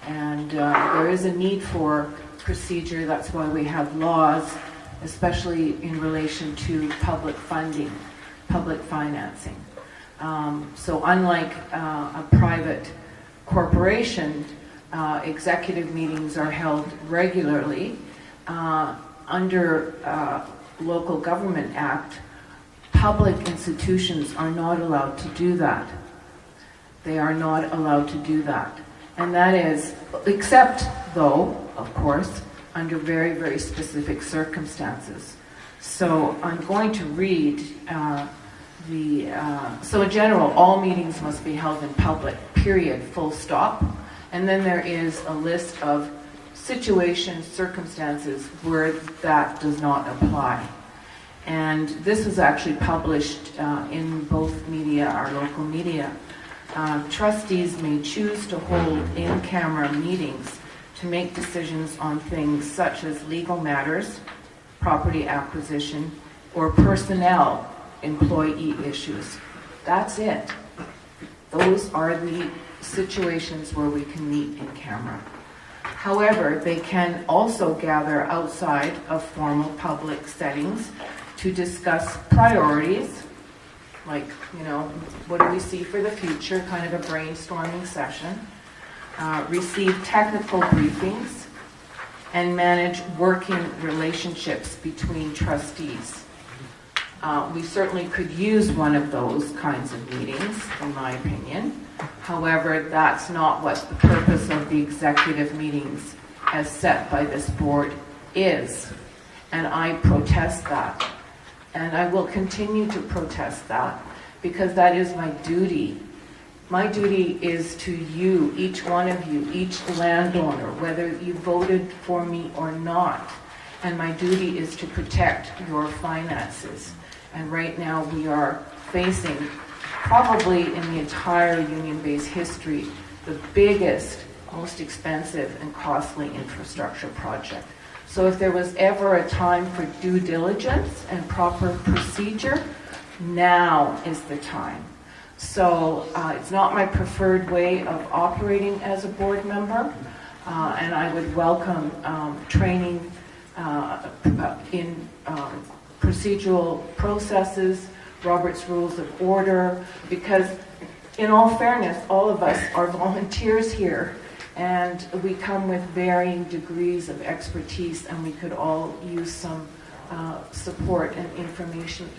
And there is a need for procedure. That's why we have laws, especially in relation to public funding, public financing. So unlike a private corporation, executive meetings are held regularly. Under Local Government Act, public institutions are not allowed to do that. They are not allowed to do that. And that is, except though, of course, under very, very specific circumstances. So I'm going to read so in general, all meetings must be held in public, period, full stop. And then there is a list of situations, circumstances where that does not apply. And this was actually published in both media, our local media. Trustees may choose to hold in-camera meetings to make decisions on things such as legal matters, property acquisition, or personnel employee issues. That's it. Those are the situations where we can meet in camera. However, they can also gather outside of formal public settings to discuss priorities, like, what do we see for the future, kind of a brainstorming session, receive technical briefings, and manage working relationships between trustees. We certainly could use one of those kinds of meetings, in my opinion. However, that's not what the purpose of the executive meetings as set by this board is. And I protest that. And I will continue to protest that, because that is my duty. My duty is to you, each one of you, each landowner, whether you voted for me or not. And my duty is to protect your finances. And right now we are facing, probably in the entire union-based history, the biggest, most expensive and costly infrastructure project. So if there was ever a time for due diligence and proper procedure, now is the time. So it's not my preferred way of operating as a board member, and I would welcome training in procedural processes, Robert's Rules of Order, because in all fairness, all of us are volunteers here, and we come with varying degrees of expertise, and we could all use some support and information,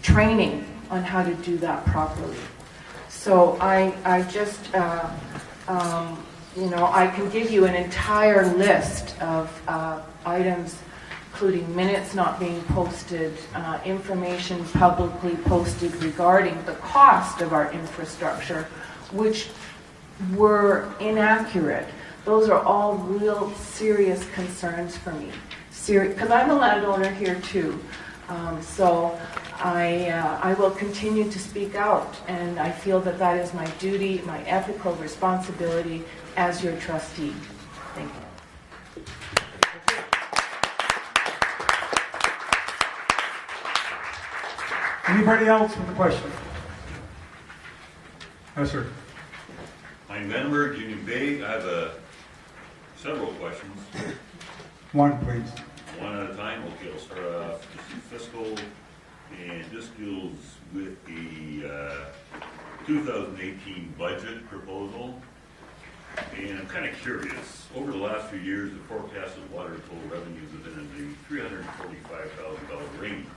training on how to do that properly. So I just, I can give you an entire list of items, including minutes not being posted, information publicly posted regarding the cost of our infrastructure, which were inaccurate. Those are all real serious concerns for me. Because I'm a landowner here too. So I will continue to speak out, and I feel that that is my duty, my ethical responsibility as your trustee. Thank you. Anybody else with a question? Yes, sir. I'm Venberg, Union Bay. I have several questions. One, please. One at a time. Okay, I'll start off. This is fiscal, and this deals with the 2018 budget proposal. And I'm kind of curious. Over the last few years, the forecasted water total revenues have been in the $345,000 range.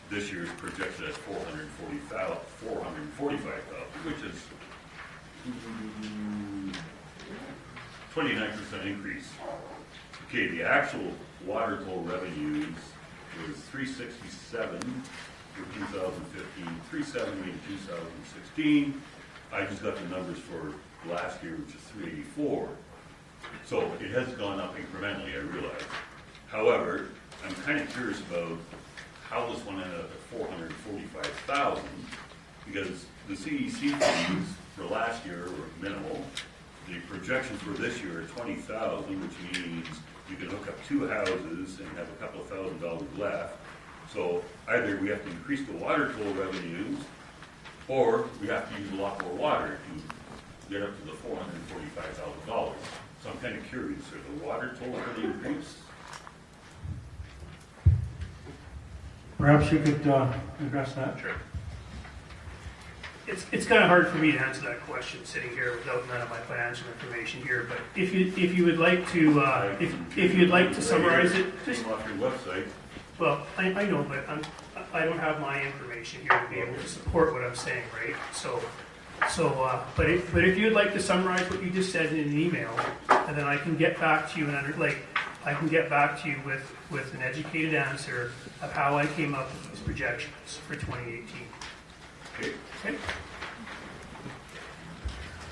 This year's projected at $445,000, which is 29% increase. Okay, the actual water toll revenues was $367 for 2015, $370 in 2016. I just got the numbers for last year, which is $384. So it has gone up incrementally, I realize. However, I'm kind of curious about how this one ended up at $445,000, because the CEC fees for last year were minimal. The projections for this year are $20,000, which means you can hook up 2 houses and have a couple of $1,000s left. So either we have to increase the water toll revenues, or we have to use a lot more water to get up to the $445,000. So I'm kind of curious, are the water tolls going to increase? Perhaps you could address that. Sure. It's kind of hard for me to answer that question sitting here without none of my financial information here. But if you would like to if you'd like to summarize it, just off your website. Well, I know, but I don't have my information here to be able to support what I'm saying, right? But if you'd like to summarize what you just said in an email, and then I can get back to you I can get back to you with an educated answer of how I came up with these projections for 2018. Okay. Okay?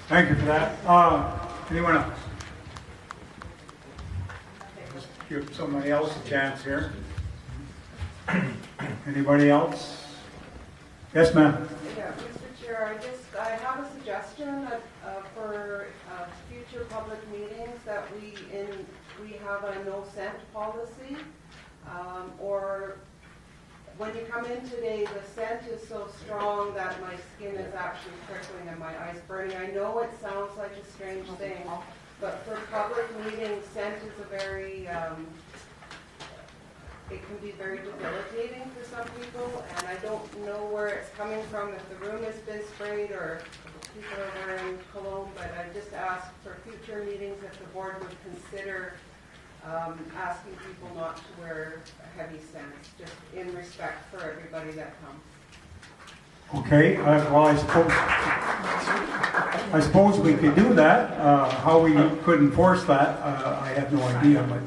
Thank you for that. Anyone else? Let's give somebody else a chance here. Anybody else? Yes, ma'am. Yeah, Mr. Chair, I have a suggestion for future public meetings that we have a no scent policy, or when you come in today, the scent is so strong that my skin is actually prickling and my eyes burning. I know it sounds like a strange thing, but for public meetings, scent is a very it can be very debilitating for some people, and I don't know where it's coming from, if the room has been sprayed or people are wearing cologne, but I just ask for future meetings if the board would consider asking people not to wear heavy scents, just in respect for everybody that comes. Okay, well, I suppose we could do that. How we could enforce that, I have no idea, but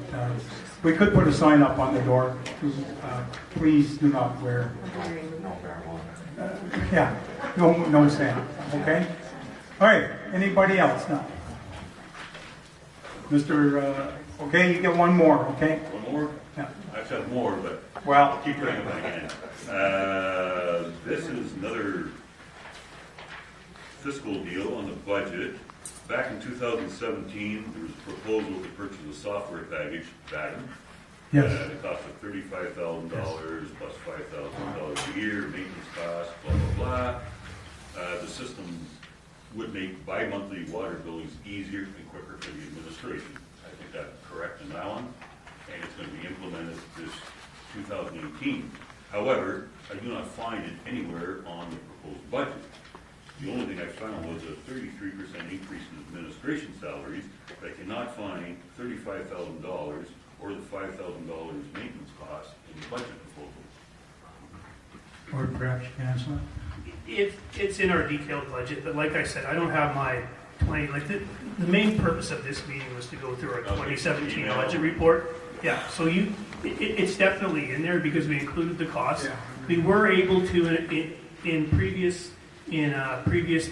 we could put a sign up on the door to please do not wear. Yeah, no sand. Okay. All right. Anybody else now? Mr. Okay, you get one more. Okay. One more? Yeah. I've got more, but Well, I'll keep bringing it back in. This is another fiscal deal on the budget. Back in 2017, there was a proposal to purchase a software package, Batten. Yes. It cost $35,000 plus $5,000 a year, maintenance costs, blah, blah, blah. The system would make bi-monthly water billings easier and quicker for the administration. I think that's correct in that one. And it's going to be implemented this 2018. However, I do not find it anywhere on the proposed budget. The only thing I found was a 33% increase in administration salaries, but I cannot find $35,000 or the $5,000 maintenance cost in the budget proposal. Or perhaps you can answer that? It's in our detailed budget, but like I said, I don't have my 20, like, the main purpose of this meeting was to go through our 2017 budget report. Yeah, so it's definitely in there because we included the cost. We were able to, in previous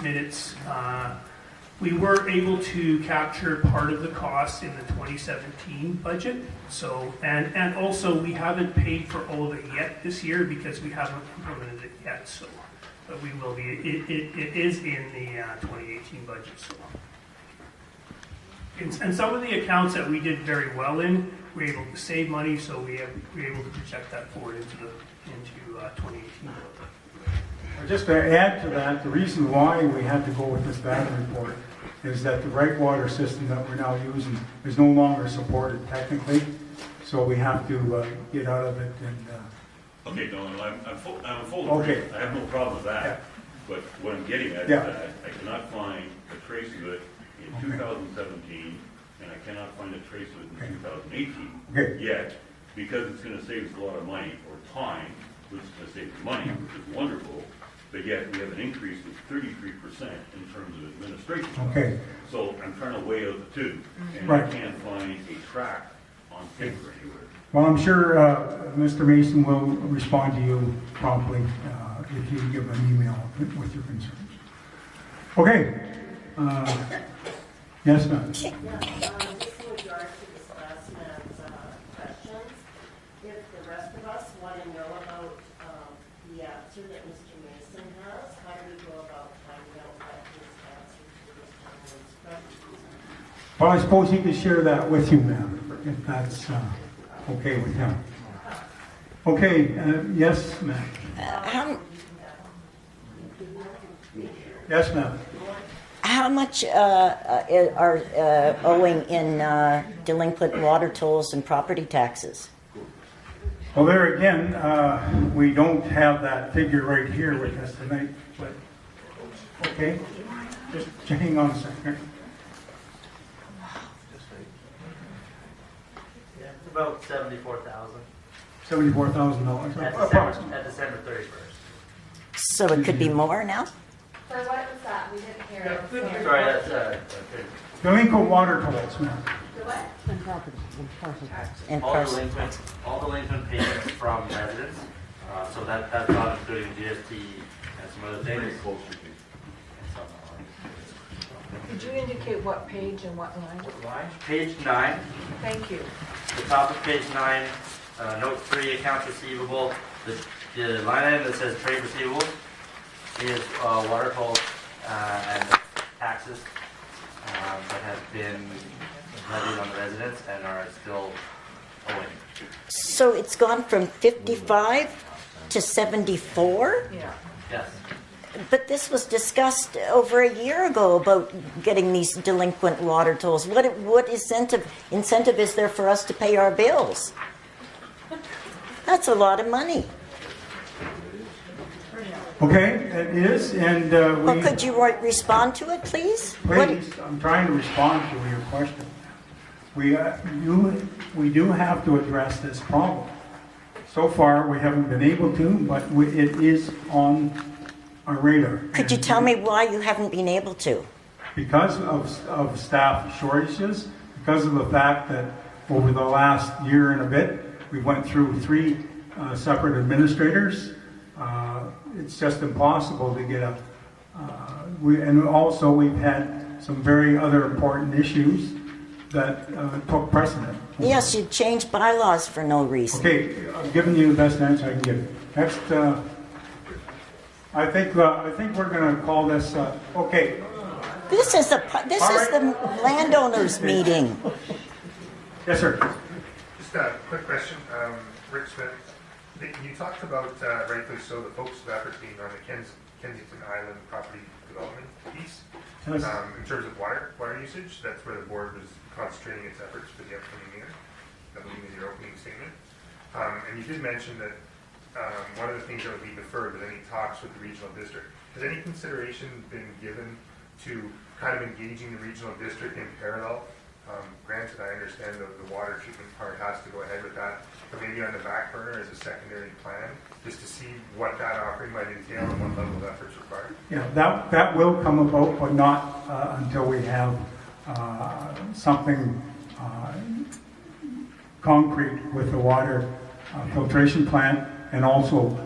minutes, we were able to capture part of the cost in the 2017 budget. So, and also we haven't paid for all of it yet this year because we haven't implemented it yet, so. But we will be, it is in the 2018 budget, so. And some of the accounts that we did very well in, we were able to save money, so we were able to project that forward into 2018. Just to add to that, the reason why we had to go with this data report is that the breakwater system that we're now using is no longer supported technically, so we have to get out of it and. Okay, Don, I'm full Okay. agreement. I have no problem with that. Yeah. But what I'm getting at is Yeah. that I cannot find a trace of it in 2017, and I cannot find a trace of it in 2018 Okay. yet, because it's going to save us a lot of money or time, which is going to save us money, which is wonderful. But yet we have an increase of 33% in terms of administration costs. Okay. So I'm trying to weigh out the two, and Right. I can't find a track on paper anywhere. Well, I'm sure Mr. Mason will respond to you promptly if you give an email with your concerns. Okay. Yes, ma'am. Just in regard to this last man's questions, if the rest of us want to know about the answer that Mr. Mason has, how do we go about finding out what his answer to this gentleman's questions? Well, I suppose he could share that with you, ma'am, if that's okay with him. Okay, yes, ma'am. Yes, ma'am. How much are owing in delinquent water tolls and property taxes? Well, there again, we don't have that figure right here with us tonight, but, okay, just hang on a second. Yeah, it's about 74,000. $74,000, approximately. At December 31st. So it could be more now? For what was that? We didn't hear it. Sorry, that's Delinquent water tolls, ma'am. The what? And all delinquent payments from residents. So that's not including GST and some other things. Could you indicate what page and what line? Page 9. Thank you. The top of page 9, note 3, accounts receivable. The line item that says trade receivable is water tolls and taxes that have been levied on the residents and are still owing. So it's gone from 55 to 74? Yeah. Yes. But this was discussed over a year ago about getting these delinquent water tolls. What incentive is there for us to pay our bills? That's a lot of money. Okay, it is, and Well, could you respond to it, please? please, I'm trying to respond to your question. We do have to address this problem. So far, we haven't been able to, but it is on our radar. Could you tell me why you haven't been able to? Because of staff shortages, because of the fact that over the last year and a bit, we went through 3 separate administrators. It's just impossible to get and also we've had some very other important issues that took precedent. Yes, you changed bylaws for no reason. Okay, I've given you the best answer I can give. Next, I think we're going to call this. Okay. This is the landowners meeting. Yes, sir. Just a quick question, Rick Smith. You talked about, rightfully so, the focus of effort being on the Kensington Island property development piece. Yes. In terms of water usage, that's where the board was concentrating its efforts for the upcoming year. I believe in your opening statement. And you did mention that one of the things that would be deferred was any talks with the regional district. Has any consideration been given to kind of engaging the regional district in parallel Granted, I understand that the water treatment part has to go ahead with that, but maybe on the back burner as a secondary plan, just to see what that offering might entail and what level of effort's required. Yeah, that will come about, but not until we have something concrete with the water filtration plant, and also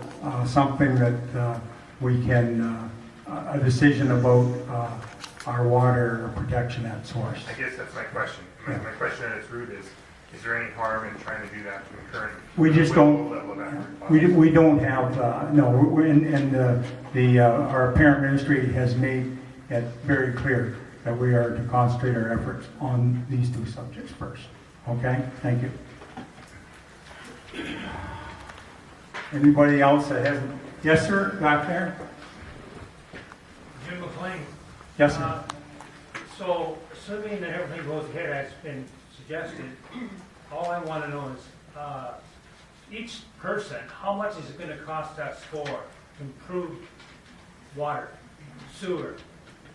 something that we can, a decision about our water protection at source. I guess that's my question. My question at its root is there any harm in trying to do that from the current We just don't, level of effort? we don't have, no, our parent ministry has made it very clear that we are to concentrate our efforts on these two subjects first. Okay, thank you. Anybody else that hasn't? Yes, sir, back there? Jim McLean. Yes, sir. So, assuming that everything goes ahead as been suggested, all I want to know is, each person, how much is it going to cost us for improved water, sewer,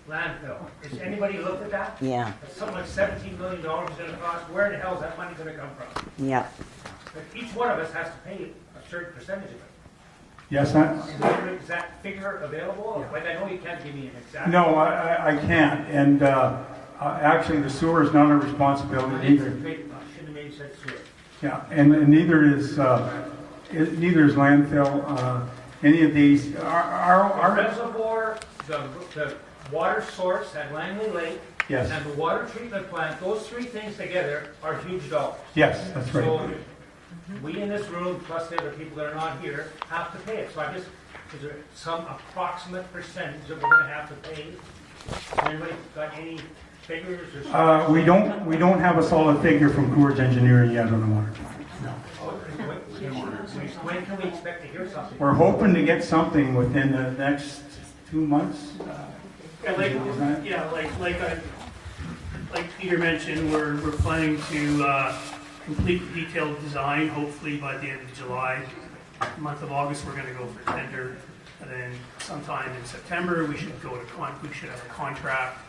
landfill? Has anybody looked at that? Yeah, It's something like $17 million is going to cost. Where the hell is that money going to come from? yeah. But each one of us has to pay a certain percentage of it. Yes, sir? Is there an exact figure available? Like, I know you can't give me an exact. No, I can't, and actually the sewer is not our responsibility either. Shouldn't have maybe said sewer. Yeah, and neither is landfill. Any of these, The our reservoir, the water source at Langley Lake, yes, and the water treatment plant, those three things together are huge dollars. yes, that's right. So we in this room, plus the other people that are not here, have to pay it. So is there some approximate percentage that we're going to have to pay? Anybody got any figures or? We don't have a solid figure from Coors Engineering yet on the water plant. No. When can we expect to hear something? We're hoping to get something within the next 2 months. Like Peter mentioned, we're planning to complete the detailed design, hopefully by the end of July. The month of August, we're going to go for tender, and then sometime in September, we should have a contract.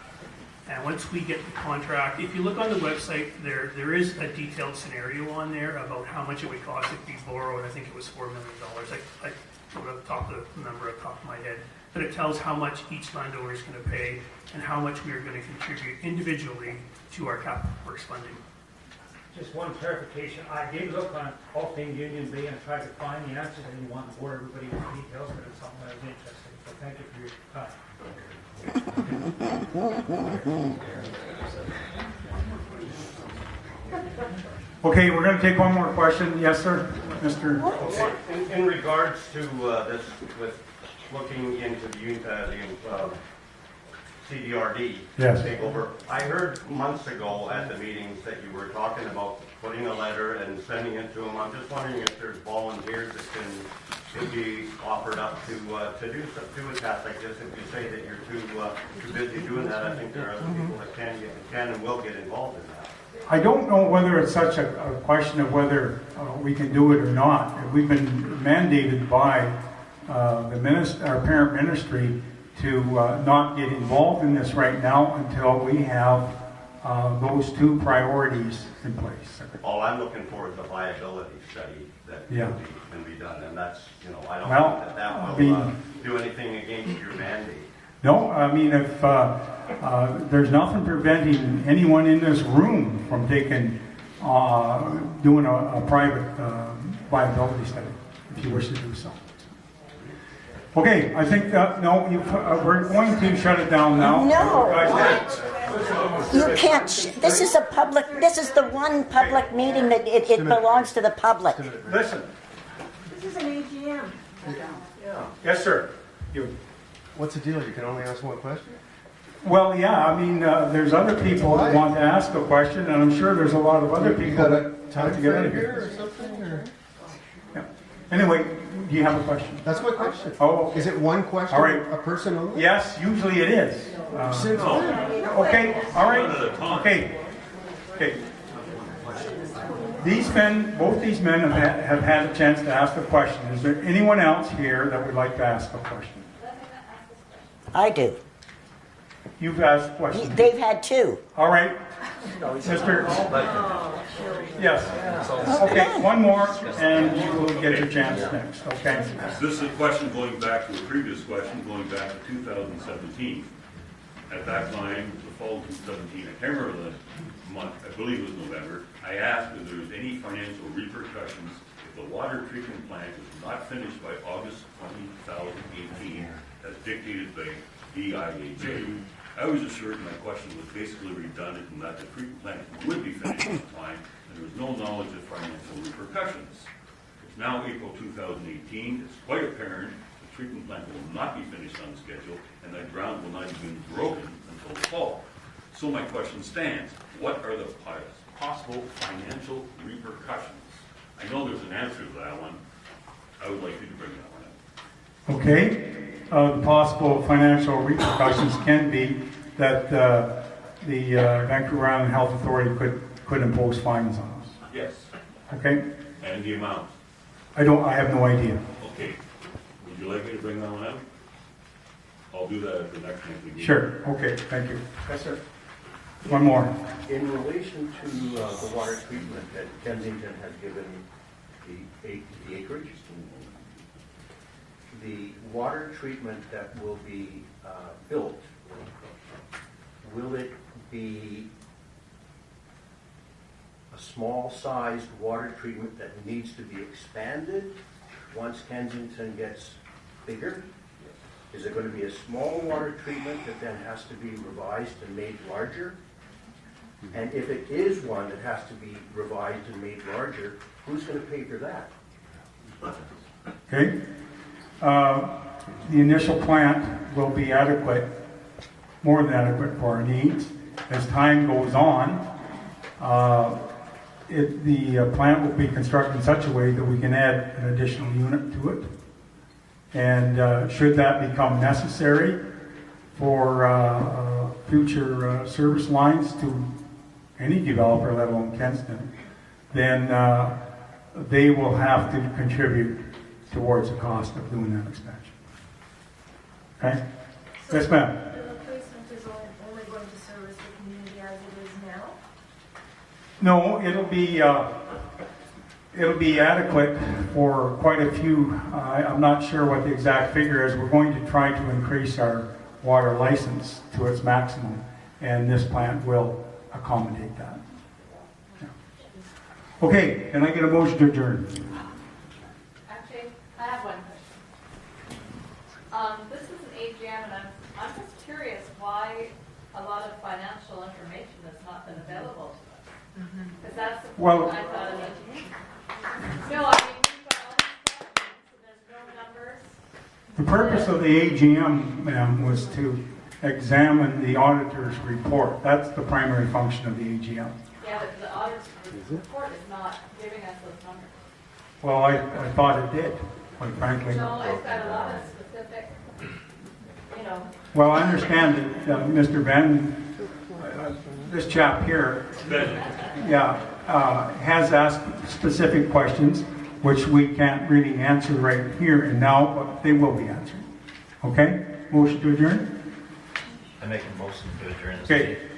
And once we get the contract, if you look on the website, there is a detailed scenario on there about how much it would cost if we borrowed. I think it was $4 million. I don't have the number off the top of my head, but it tells how much each landowner is going to pay and how much we are going to contribute individually to our capital works funding. Just one clarification. I did look on all things Union Bay and tried to find the answers. I didn't want to bore everybody with details, but it's something that was interesting. So thank you for your time. Okay, we're going to take one more question. Yes, sir, Mr. In regards to this, with looking into the CDRD Yes. takeover, I heard months ago at the meetings that you were talking about putting a letter and sending it to them. I'm just wondering if there's volunteers that can be offered up to do a task like this. If you say that you're too busy doing that, I think there are other people that can and will get involved in that. I don't know whether it's such a question of whether we can do it or not. We've been mandated by our parent ministry to not get involved in this right now until we have those two priorities in place. All I'm looking for is a viability study that can be done, and that's, I don't think that will do anything against your mandate. No, I mean, if there's nothing preventing anyone in this room from doing a private viability study, if you wish to do so. Okay, I think we're going to shut it down now. No, you can't. This is the one public meeting that it belongs to the public. Listen. This is an AGM. Yes, sir. What's the deal? You can only ask one question? Well, yeah, I mean, there's other people that want to ask a question, and I'm sure there's a lot of other people that have to get out of here. Or something, or? Yeah. Anyway, do you have a question? That's my question. Oh, okay. Is it one question? All right. A person only? Yes, usually it is. Okay, all right. Okay. Both these men have had a chance to ask a question. Is there anyone else here that would like to ask a question? I do. You've asked questions. They've had two. All right. Mr. Yes. Okay, one more, and you will get your chance next, okay? This is a question going back to a previous question, going back to 2017. At that time, the fall of 2017, I can't remember the month, I believe it was November, I asked if there was any financial repercussions if the water treatment plant was not finished by August 2018, as dictated by EIAJ. I was assured my question was basically redundant and that the treatment plant would be finished on time, and there was no knowledge of financial repercussions. It's now April 2018. It's quite apparent the treatment plant will not be finished on schedule, and that ground will not even be broken until the fall. So my question stands: what are the possible financial repercussions? I know there's an answer to that one. I would like you to bring that one up. Okay. The possible financial repercussions can be that the Vancouver Island Health Authority could impose fines on us. Yes. Okay? And the amount? I have no idea. Okay. Would you like me to bring that one up? I'll do that at the next meeting. Sure. Okay. Thank you. Yes, sir. One more. In relation to the water treatment that Kensington has given the acreage, the water treatment that will be built, will it be a small-sized water treatment that needs to be expanded once Kensington gets bigger? Is it going to be a small water treatment that then has to be revised and made larger? And if it is one that has to be revised and made larger, who's going to pay for that? Okay. The initial plant will be adequate, more than adequate for our needs. As time goes on, the plant will be constructed in such a way that we can add an additional unit to it. And should that become necessary for future service lines to any developer, let alone Kensington, then they will have to contribute towards the cost of doing that expansion. Okay? So Yes, ma'am. the replacement is only going to service the community as it is now? No, it'll be adequate for quite a few. I'm not sure what the exact figure is. We're going to try to increase our water license to its maximum, and this plant will accommodate that. Yeah. Okay, can I get a motion to adjourn? Actually, I have one question. This is an AGM, and I'm just curious why a lot of financial information has not been available to us. Because that's the Well, point I thought of it. No, I mean, we've got all these documents, and there's no numbers. The purpose of the AGM, ma'am, was to examine the auditor's report. That's the primary function of the AGM. Yeah, but the auditor's report is not giving us those numbers. Well, I thought it did, quite frankly. No, it's got a lot of specific, you know. Well, I understand that Mr. Ben, this chap here, has asked specific questions, which we can't really answer right here and now, but they will be answered. Okay? Motion to adjourn? I make a motion to adjourn this Okay. meeting.